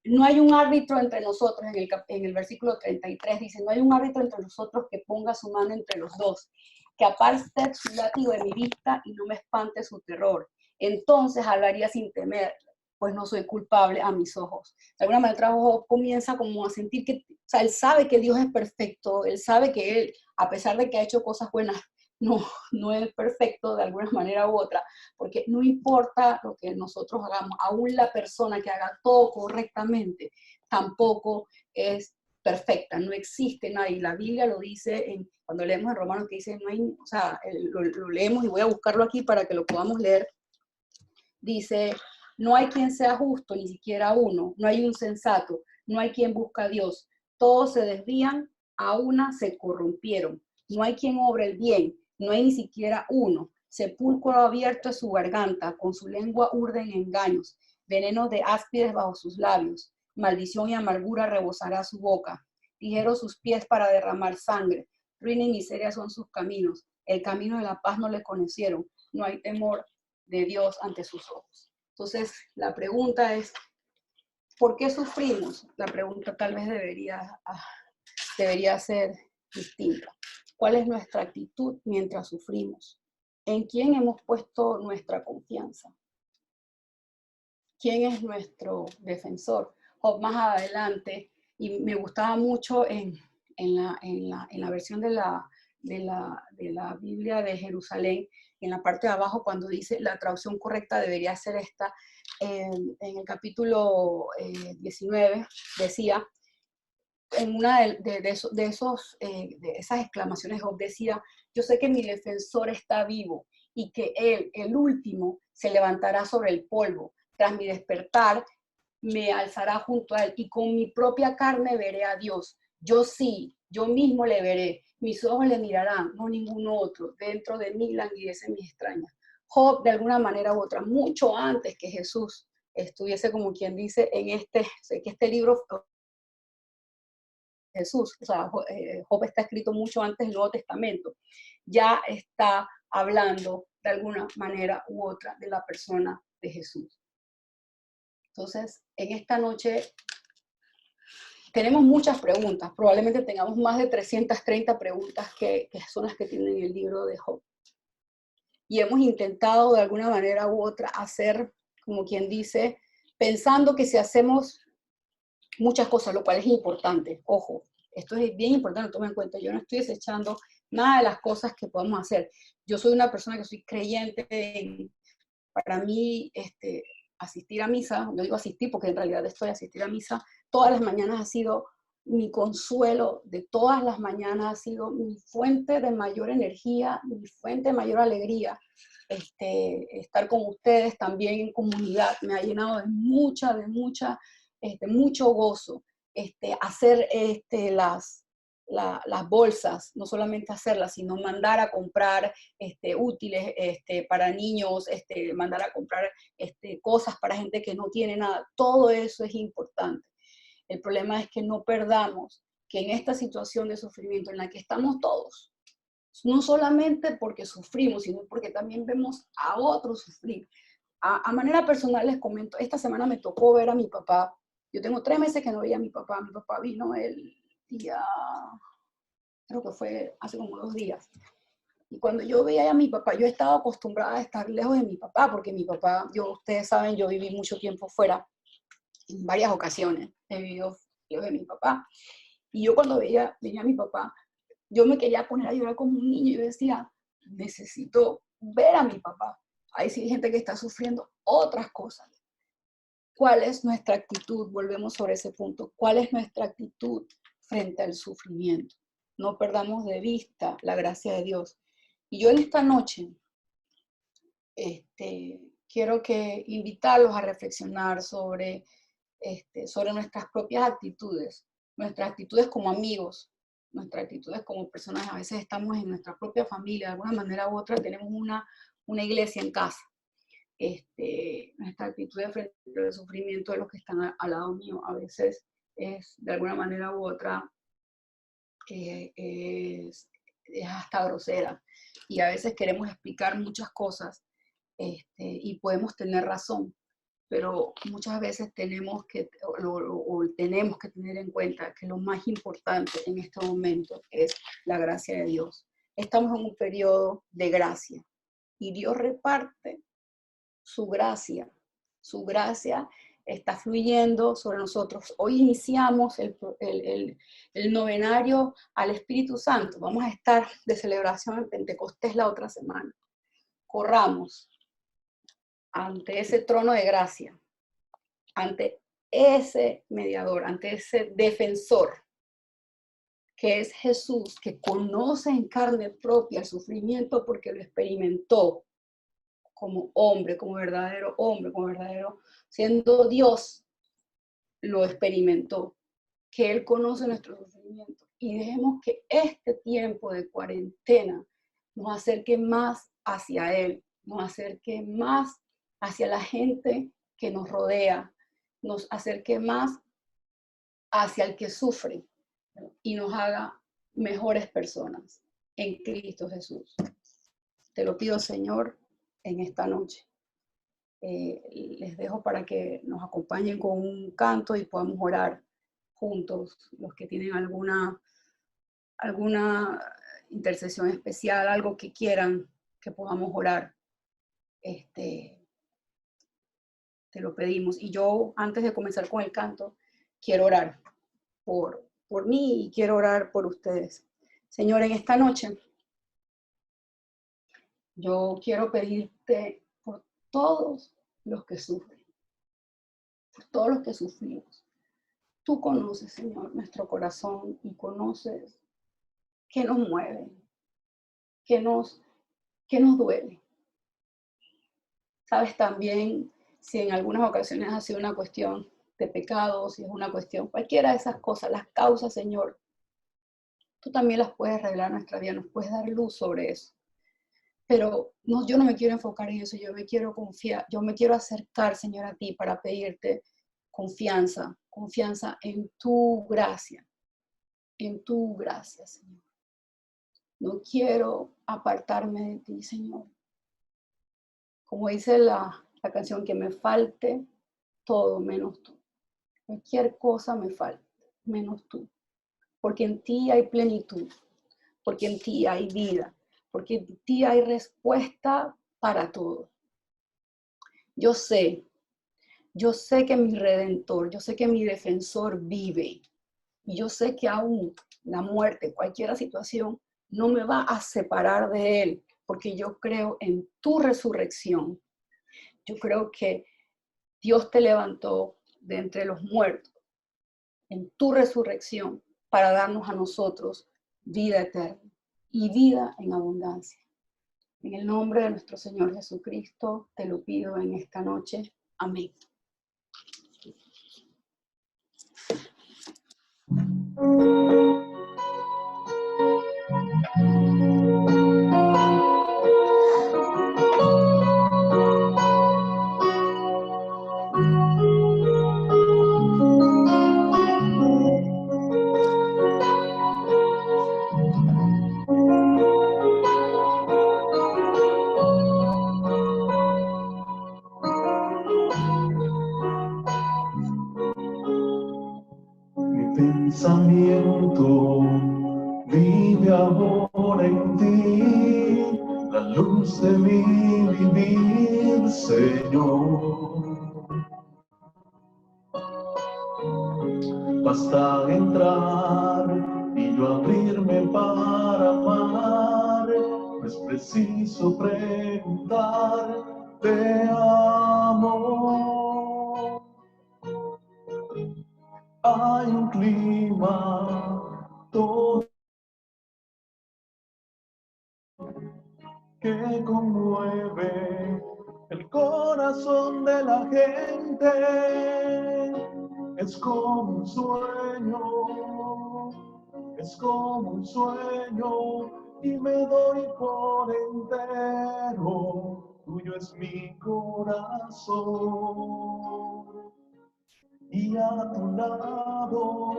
no hay un árbitro entre nosotros, en el versículo 33 dice, no hay un árbitro entre nosotros que ponga su mano entre los dos, que aparte su látigo de mi vista y no me espante su terror. Entonces hablaría sin temer, pues no soy culpable a mis ojos. De alguna manera Job comienza como a sentir que, o sea, él sabe que Dios es perfecto, él sabe que él, a pesar de que ha hecho cosas buenas, no, no es perfecto de alguna manera u otra, porque no importa lo que nosotros hagamos, aún la persona que haga todo correctamente, tampoco es perfecta, no existe nadie. La Biblia lo dice cuando leemos en Romanos, que dice, no hay, o sea, lo leemos y voy a buscarlo aquí para que lo podamos leer. Dice, no hay quien sea justo, ni siquiera uno, no hay un sensato, no hay quien busca a Dios, todos se desvían, a una se corrompieron, no hay quien obre el bien, no hay ni siquiera uno, sepulcro abierto es su garganta, con su lengua urden engaños, veneno de áspides bajo sus labios, maldición y amargura rebosará su boca, ligeros sus pies para derramar sangre, ruina y miseria son sus caminos, el camino de la paz no le conocieron, no hay temor de Dios ante sus ojos. Entonces, la pregunta es, ¿por qué sufrimos? La pregunta tal vez debería ser distinta. ¿Cuál es nuestra actitud mientras sufrimos? ¿En quién hemos puesto nuestra confianza? ¿Quién es nuestro defensor? Job más adelante, y me gustaba mucho en la versión de la Biblia de Jerusalén, en la parte de abajo, cuando dice, la traducción correcta debería ser esta, en el capítulo 19, decía, en una de esas exclamaciones, Job decía, yo sé que mi defensor está vivo y que él, el último, se levantará sobre el polvo. Tras mi despertar, me alzará junto a él y con mi propia carne veré a Dios. Yo sí, yo mismo le veré. Mis ojos le mirarán, no ningún otro. Dentro de mí languidecen mis extrañas. Job, de alguna manera u otra, mucho antes que Jesús estuviese, como quien dice, sé que este libro Jesús, o sea, Job está escrito mucho antes del Nuevo Testamento, ya está hablando de alguna manera u otra de la persona de Jesús. Entonces, en esta noche tenemos muchas preguntas, probablemente tengamos más de 330 preguntas que son las que tienen el libro de Job. Y hemos intentado de alguna manera u otra hacer, como quien dice, pensando que si hacemos muchas cosas, lo cual es importante, ojo, esto es bien importante, tomen en cuenta, yo no estoy desechando nada de las cosas que podemos hacer. Yo soy una persona que soy creyente para mí, asistir a misa, no digo asistir porque en realidad estoy a asistir a misa, todas las mañanas ha sido mi consuelo, de todas las mañanas ha sido mi fuente de mayor energía, mi fuente de mayor alegría. Estar con ustedes también en comunidad me ha llenado de mucho gozo. Hacer las bolsas, no solamente hacerlas, sino mandar a comprar útiles para niños, mandar a comprar cosas para gente que no tiene nada. Todo eso es importante. El problema es que no perdamos que en esta situación de sufrimiento en la que estamos todos, no solamente porque sufrimos, sino porque también vemos a otros sufrir. A manera personal les comento, esta semana me tocó ver a mi papá. Yo tengo 3 meses que no veía a mi papá. Mi papá vino el día, creo que fue hace como 2 días. Y cuando yo veía a mi papá, yo estaba acostumbrada a estar lejos de mi papá, porque mi papá, ustedes saben, yo viví mucho tiempo fuera, en varias ocasiones he vivido lejos de mi papá. Y yo cuando veía a mi papá, yo me quería poner a llorar como un niño y yo decía, necesito ver a mi papá. Hay sí gente que está sufriendo otras cosas. ¿Cuál es nuestra actitud? Volvemos sobre ese punto. ¿Cuál es nuestra actitud frente al sufrimiento? No perdamos de vista la gracia de Dios. Y yo en esta noche quiero invitarlos a reflexionar sobre nuestras propias actitudes, nuestras actitudes como amigos, nuestras actitudes como personas. A veces estamos en nuestra propia familia, de alguna manera u otra tenemos una iglesia en casa. Nuestra actitud frente al sufrimiento de los que están al lado mío a veces es de alguna manera u otra es hasta grosera, y a veces queremos explicar muchas cosas y podemos tener razón, pero muchas veces tenemos que tener en cuenta que lo más importante en este momento es la gracia de Dios. Estamos en un periodo de gracia y Dios reparte su gracia Su gracia está fluyendo sobre nosotros. Hoy iniciamos el novenario al Espíritu Santo. Vamos a estar de celebración en Pentecostés la otra semana. Corramos ante ese trono de gracia, ante ese mediador, ante ese defensor, que es Jesús, que conoce en carne propia el sufrimiento porque lo experimentó como hombre, como verdadero hombre, como verdadero, siendo Dios, lo experimentó, que Él conoce nuestro sufrimiento. Y dejemos que este tiempo de cuarentena nos acerque más hacia Él, nos acerque más hacia la gente que nos rodea, nos acerque más hacia el que sufre y nos haga mejores personas en Cristo Jesús. Te lo pido, Señor, en esta noche. Les dejo para que nos acompañen con un canto y podamos orar juntos, los que tienen alguna intercesión especial, algo que quieran que podamos orar. Te lo pedimos. Y yo, antes de comenzar con el canto, quiero orar por mí y quiero orar por ustedes. Señor, en esta noche, yo quiero pedirte por todos los que sufren, por todos los que sufrimos. Tú conoces, Señor, nuestro corazón y conoces qué nos mueve, qué nos duele. Sabes también si en algunas ocasiones ha sido una cuestión de pecado, si es una cuestión, cualquiera de esas cosas, las causas, Señor, tú también las puedes revelar en nuestra vida, nos puedes dar luz sobre eso. Pero no, yo no me quiero enfocar en eso, yo me quiero confiar, yo me quiero acercar, Señor, a ti para pedirte confianza en tu gracia, Señor. No quiero apartarme de ti, Señor. Como dice la canción, que me falte todo menos tú. Cualquier cosa me falta, menos tú. Porque en ti hay plenitud, porque en ti hay vida, porque en ti hay respuesta para todo. Yo sé que mi Redentor, yo sé que mi Defensor vive. Y yo sé que aún la muerte, cualquier situación, no me va a separar de Él, porque yo creo en tu resurrección. Yo creo que Dios te levantó de entre los muertos en tu resurrección para darnos a nosotros vida eterna y vida en abundancia. En el nombre de nuestro Señor Jesucristo te lo pido en esta noche. Amén. Pensamiento vive ahora en ti, la luz de mi vivir, Señor. Basta entrar y yo abrirme para amar, no es preciso preguntar, te amo. Hay un clima todo que conmueve el corazón de la gente. Es como un sueño, es como un sueño, y me doy por entero. Tuyo es mi corazón. Y a tu lado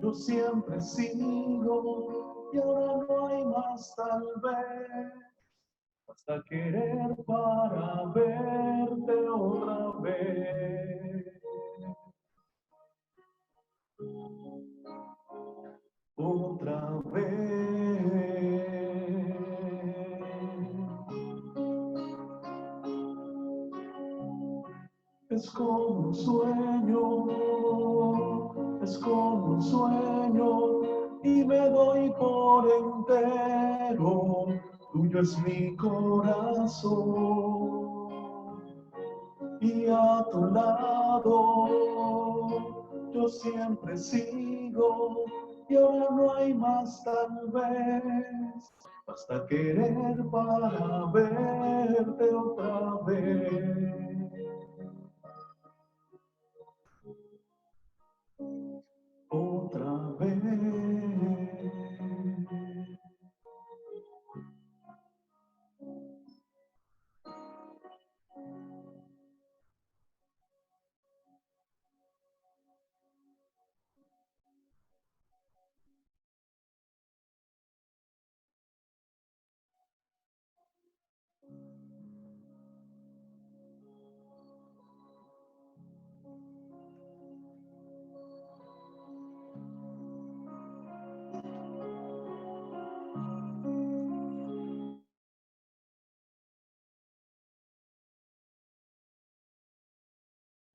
yo siempre sigo, y ahora no hay más tal vez, hasta querer para verte otra vez. Otra vez. Es como un sueño, es como un sueño, y me doy por entero, tuyo es mi corazón. Y a tu lado yo siempre sigo, y ahora no hay más tal vez, basta querer para verte otra vez. Otra vez.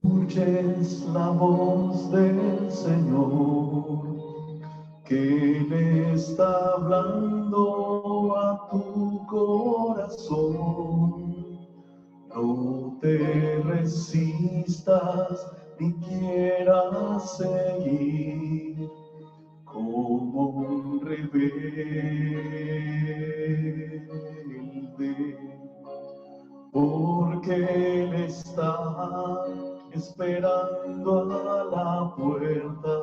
Escuches la voz del Señor, que Él está hablando a tu corazón. No te resistas ni quieras seguir como un rebelde, porque Él está esperando a la puerta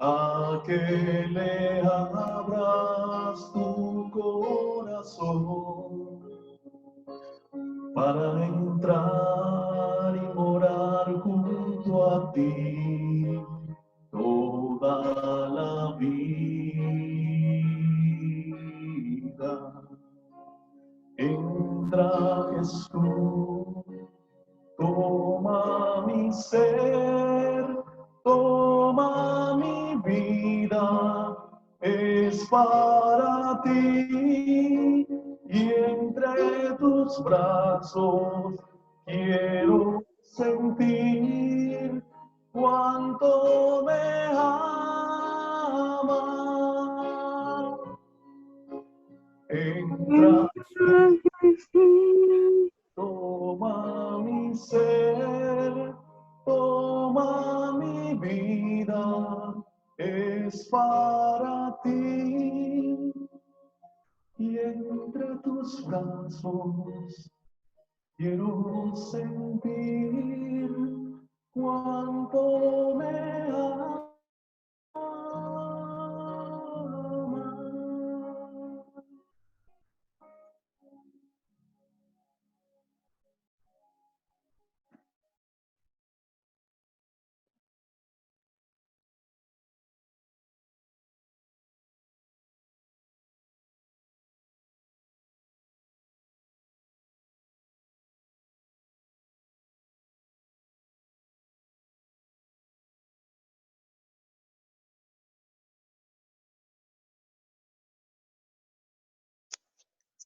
a que le abras tu corazón para entrar y morar junto a ti toda la vida. Entra, Jesús, toma mi ser, toma mi vida, es para ti, y entre tus brazos quiero sentir cuánto me amas. Entra, toma mi ser, toma mi vida, es para ti, y entre tus brazos quiero sentir cuánto me amas.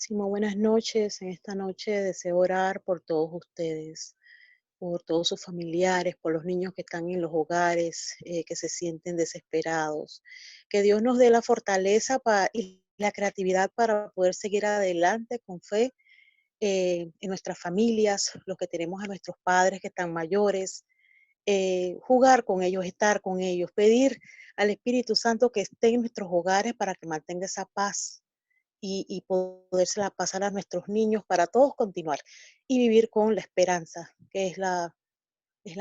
Sí, muy buenas noches. En esta noche deseo orar por todos ustedes, por todos sus familiares, por los niños que están en los hogares, que se sienten desesperados. Que Dios nos dé la fortaleza y la creatividad para poder seguir adelante con fe en nuestras familias, los que tenemos a nuestros padres que están mayores, jugar con ellos, estar con ellos, pedir al Espíritu Santo que esté en nuestros hogares para que mantenga esa paz y podérsela pasar a nuestros niños para todos continuar y vivir con la esperanza, que es la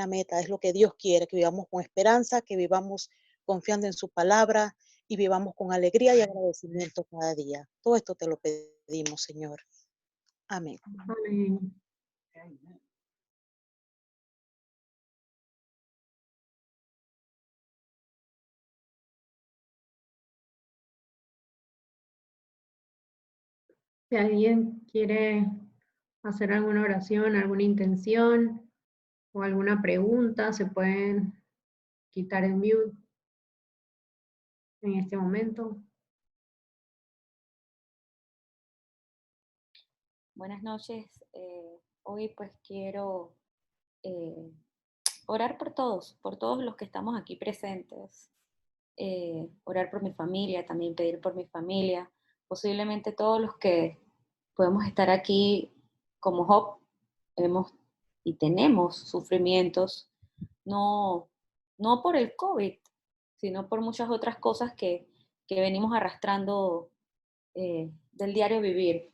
meta, es lo que Dios quiere, que vivamos con esperanza, que vivamos confiando en su palabra y vivamos con alegría y agradecimiento cada día. Todo esto te lo pedimos, Señor. Amén. Amén. Si alguien quiere hacer alguna oración, alguna intención o alguna pregunta, se pueden quitar el mute en este momento. Buenas noches. Hoy pues quiero orar por todos los que estamos aquí presentes. Orar por mi familia, también pedir por mi familia, posiblemente todos los que podemos estar aquí como Job, hemos y tenemos sufrimientos, no, no por el COVID, sino por muchas otras cosas que venimos arrastrando del diario vivir.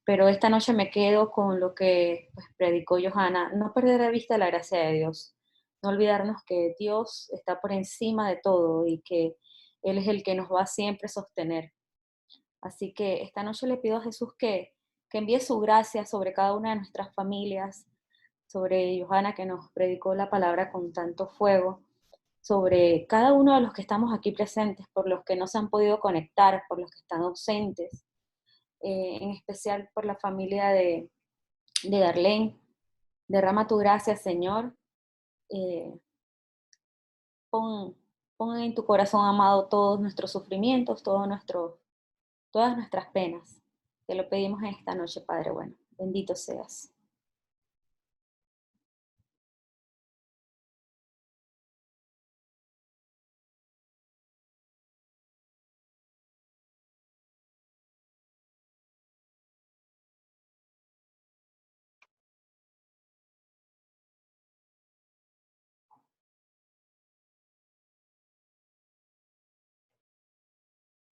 Pero esta noche me quedo con lo que pues, predicó Johanna, no perder de vista la gracia de Dios, no olvidarnos que Dios está por encima de todo y que Él es el que nos va a siempre sostener. Así que esta noche le pido a Jesús que envíe su gracia sobre cada una de nuestras familias, sobre Johanna que nos predicó la palabra con tanto fuego, sobre cada uno de los que estamos aquí presentes, por los que no se han podido conectar, por los que están ausentes, en especial por la familia de Darlene. Derrama tu gracia, Señor. Eh, pon, pon en tu corazón, amado, todos nuestros sufrimientos, todas nuestras penas. Te lo pedimos en esta noche, Padre bueno. Bendito seas.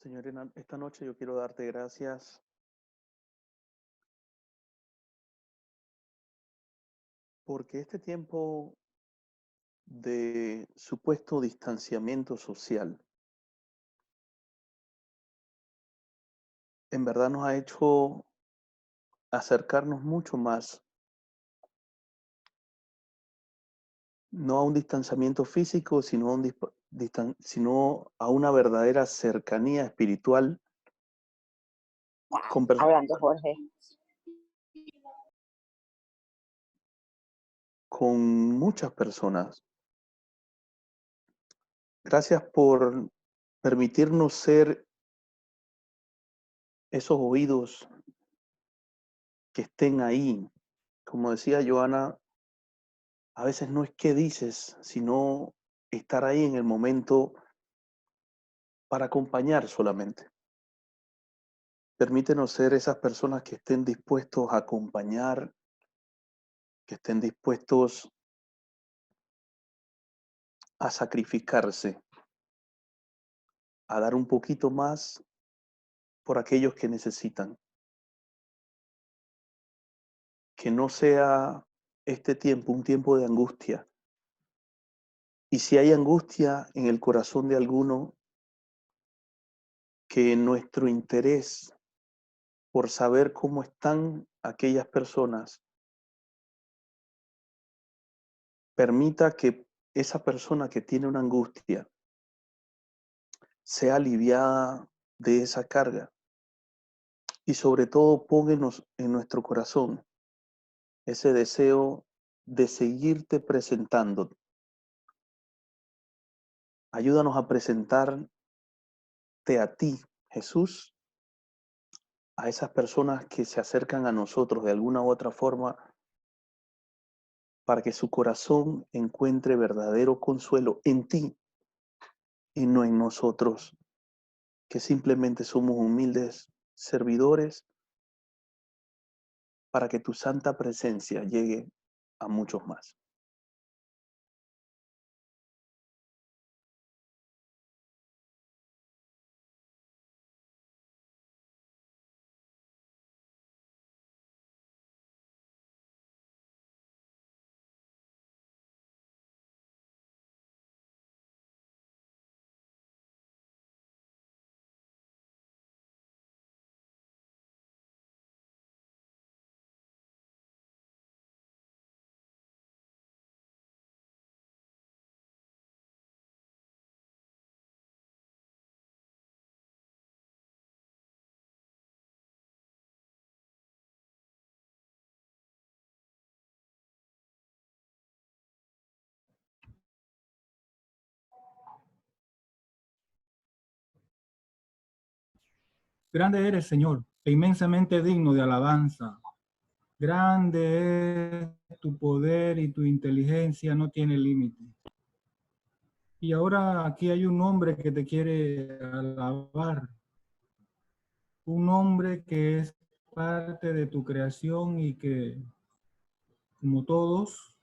Señor, esta noche yo quiero darte gracias porque este tiempo de supuesto distanciamiento social en verdad nos ha hecho acercarnos mucho más, no a un distanciamiento físico, sino sino a una verdadera cercanía espiritual con, Hablando, Jorge. con muchas personas. Gracias por permitirnos ser esos oídos que estén ahí. Como decía Johanna, a veces no es qué dices, sino estar ahí en el momento para acompañar solamente. Permítenos ser esas personas que estén dispuestos a acompañar, que estén dispuestos a sacrificarse, a dar un poquito más por aquellos que necesitan. Que no sea este tiempo un tiempo de angustia. Y si hay angustia en el corazón de alguno, que nuestro interés por saber cómo están aquellas personas permita que esa persona que tiene una angustia sea aliviada de esa carga. Y sobre todo pónganos en nuestro corazón ese deseo de seguirte presentando. Ayúdanos a presentarte a ti, Jesús, a esas personas que se acercan a nosotros de alguna u otra forma, para que su corazón encuentre verdadero consuelo en ti y no en nosotros, que simplemente somos humildes servidores para que tu santa presencia llegue a muchos más. Grande eres, Señor, e inmensamente digno de alabanza. Grande es tu poder y tu inteligencia no tiene límite. Y ahora aquí hay un hombre que te quiere alabar. Un hombre que es parte de tu creación y que, como todos,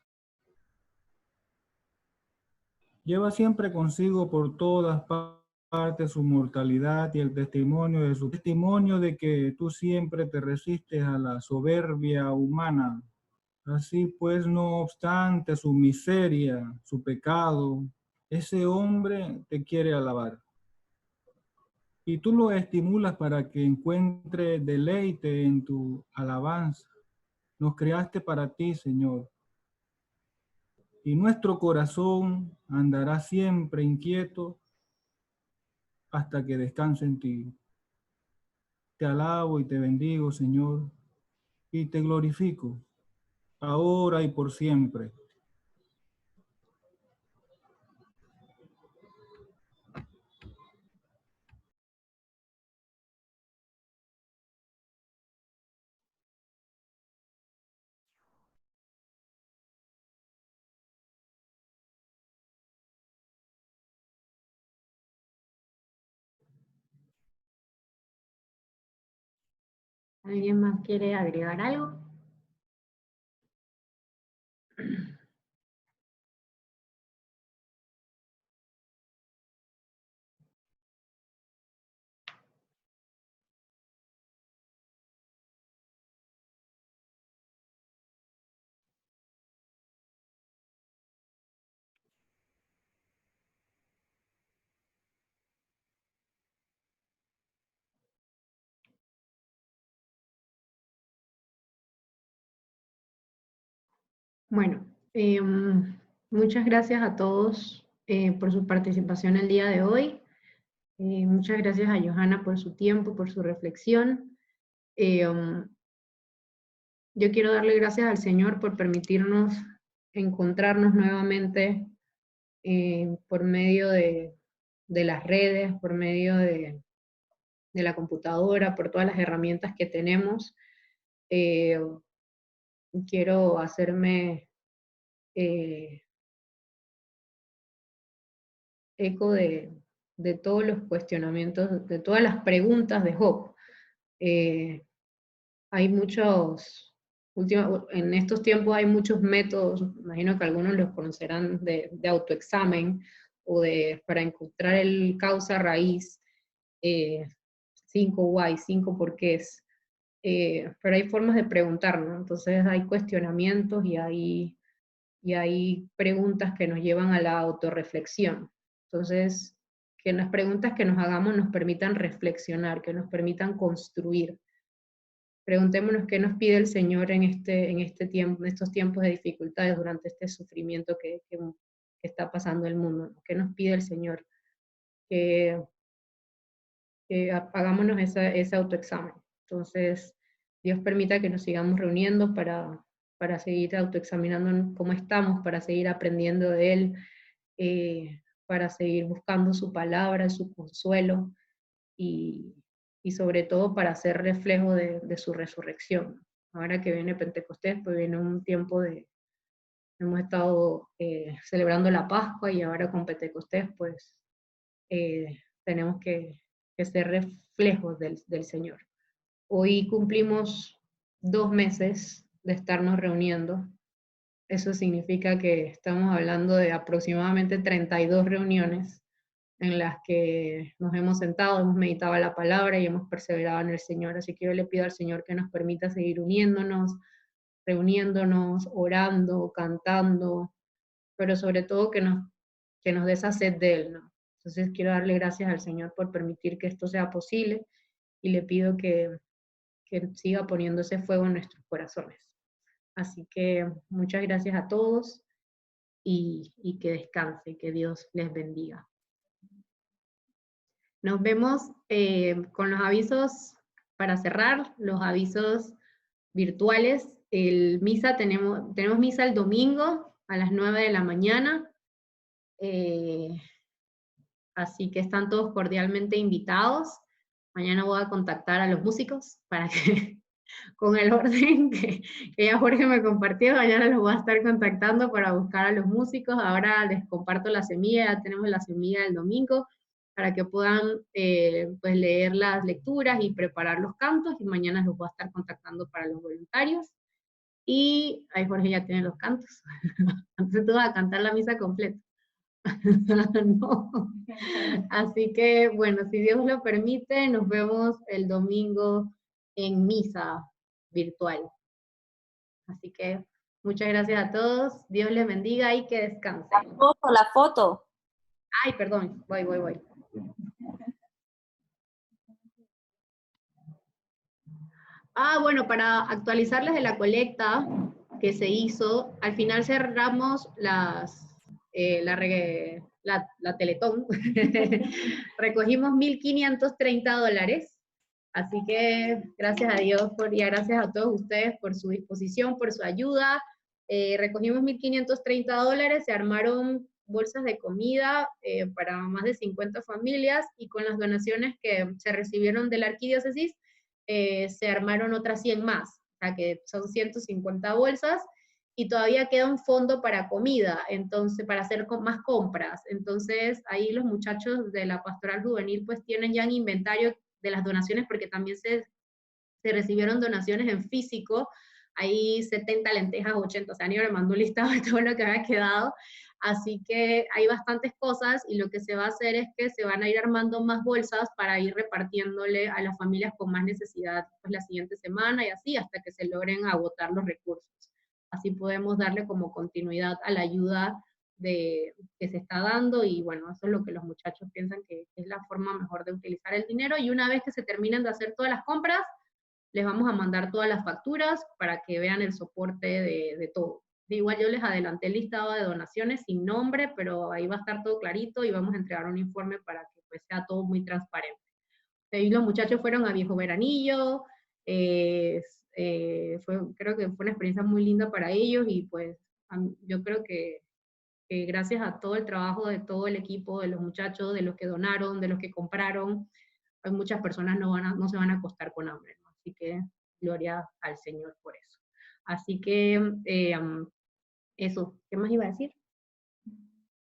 lleva siempre consigo por todas partes su mortalidad y el testimonio de que tú siempre te resistes a la soberbia humana. Así pues, no obstante su miseria, su pecado, ese hombre te quiere alabar. Y tú lo estimulas para que encuentre deleite en tu alabanza. Nos creaste para ti, Señor. Y nuestro corazón andará siempre inquieto hasta que descanse en ti. Te alabo y te bendigo, Señor, y te glorifico, ahora y por siempre. ¿Alguien más quiere agregar algo? Bueno, muchas gracias a todos por su participación el día de hoy. Muchas gracias a Johanna por su tiempo, por su reflexión. Yo quiero darle gracias al Señor por permitirnos encontrarnos nuevamente por medio de las redes, por medio de la computadora, por todas las herramientas que tenemos. Quiero hacerme eco de todos los cuestionamientos, de todas las preguntas de Job. Hay muchos, en estos tiempos hay muchos métodos, imagino que algunos los conocerán, de autoexamen o para encontrar el causa raíz, 5 why, 5 porqués. Pero hay formas de preguntar, ¿no? Entonces hay cuestionamientos y hay preguntas que nos llevan a la autorreflexión. Entonces, que las preguntas que nos hagamos nos permitan reflexionar, que nos permitan construir. Preguntémonos qué nos pide el Señor en este tiempo, en estos tiempos de dificultades, durante este sufrimiento que está pasando el mundo, ¿no? ¿Qué nos pide el Señor? Que hagámonos ese autoexamen. Entonces, Dios permita que nos sigamos reuniendo para seguir autoexaminando cómo estamos, para seguir aprendiendo de Él, para seguir buscando su palabra, su consuelo, y sobre todo para ser reflejo de su resurrección. Ahora que viene Pentecostés, pues viene un tiempo hemos estado celebrando la Pascua, y ahora con Pentecostés, pues tenemos que ser reflejos del Señor. Hoy cumplimos 2 meses de estarnos reuniendo. Eso significa que estamos hablando de aproximadamente 32 reuniones en las que nos hemos sentado, hemos meditado la palabra y hemos perseverado en el Señor. Así que yo le pido al Señor que nos permita seguir uniéndonos, reuniéndonos, orando, cantando, pero sobre todo que nos dé esa sed de Él, ¿no? Entonces quiero darle gracias al Señor por permitir que esto sea posible, y le pido que siga poniendo ese fuego en nuestros corazones. Así que muchas gracias a todos, y que descanse, que Dios les bendiga. Nos vemos con los avisos para cerrar, los avisos virtuales. Tenemos misa el domingo a las 9 de la mañana. Así que están todos cordialmente invitados. Mañana voy a contactar a los músicos para que con el orden que ya Jorge me compartió. Mañana los voy a estar contactando para buscar a los músicos. Ahora les comparto la semilla, ya tenemos la semilla del domingo, para que puedan pues leer las lecturas y preparar los cantos, y mañana los voy a estar contactando para los voluntarios. Y ahí Jorge ya tiene los cantos. Entonces tú vas a cantar la misa completa. No. Así que, bueno, si Dios lo permite, nos vemos el domingo en misa virtual. Así que muchas gracias a todos. Dios les bendiga y que descansen. La foto. Ay, perdón, voy. Bueno, para actualizarles de la colecta que se hizo, al final cerramos la Teletón. Recogimos $1,530. Así que gracias a Dios y gracias a todos ustedes por su disposición, por su ayuda. Recogimos $1,530, se armaron bolsas de comida para más de 50 familias, y con las donaciones que se recibieron de la arquidiócesis, se armaron otras 100 más, o sea que son 150 bolsas, y todavía queda un fondo para comida, entonces para hacer más compras. Entonces ahí los muchachos de la Pastoral Juvenil pues tienen ya un inventario de las donaciones, porque también se recibieron donaciones en físico, hay 70 lentejas, 80, o sea, Aníbal me mandó un listado de todo lo que había quedado, así que hay bastantes cosas, y lo que se va a hacer es que se van a ir armando más bolsas para ir repartiéndole a las familias con más necesidad pues la siguiente semana, y así hasta que se logren agotar los recursos. Así podemos darle como continuidad a la ayuda que se está dando, y bueno, eso es lo que los muchachos piensan que es la forma mejor de utilizar el dinero, y una vez que se terminen de hacer todas las compras, les vamos a mandar todas las facturas para que vean el soporte de todo. De igual yo les adelanté el listado de donaciones sin nombre, pero ahí va a estar todo clarito, y vamos a entregar un informe para que pues sea todo muy transparente. Y los muchachos fueron a Viejo Veranillo, creo que fue una experiencia muy linda para ellos, y pues yo creo que gracias a todo el trabajo de todo el equipo, de los muchachos, de los que donaron, de los que compraron, pues muchas personas no se van a acostar con hambre, ¿no? Así que gloria al Señor por eso. Así que eso, ¿qué más iba a decir?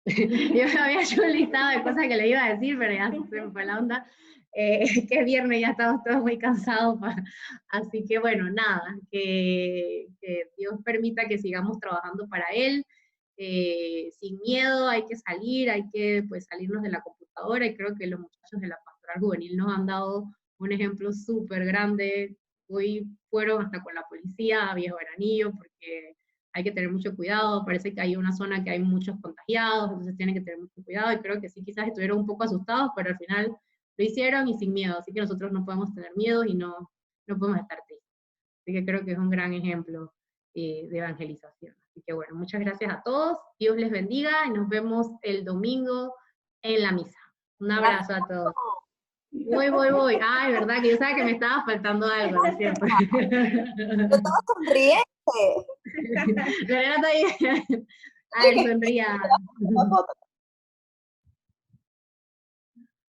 Yo me había hecho un listado de cosas que le iba a decir, pero ya se me fue la onda. Que es viernes, ya estamos todos muy cansados. Así que bueno, nada, que Dios permita que sigamos trabajando para Él, sin miedo. Hay que salir, hay que pues salirnos de la computadora, y creo que los muchachos de la Pastoral Juvenil nos han dado un ejemplo súper grande. Hoy fueron hasta con la policía a Viejo Veranillo, porque hay que tener mucho cuidado. Parece que hay una zona que hay muchos contagiados, entonces tienen que tener mucho cuidado, y creo que sí, quizás estuvieron un poco asustados, pero al final lo hicieron y sin miedo, así que nosotros no podemos tener miedo y no podemos estar tristes. Así que creo que es un gran ejemplo de evangelización. Así que bueno, muchas gracias a todos, Dios les bendiga, y nos vemos el domingo en la misa. Un abrazo a todos. Voy. Ay, verdad, que yo sabía que me estaba faltando algo, lo siento. Estaba sonriente. Lorena está ahí. Ay, sonría.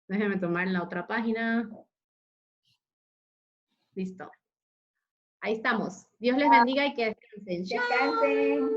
Déjenme tomar la otra página. Listo. Ahí estamos. Dios les bendiga y que descansen. Chao.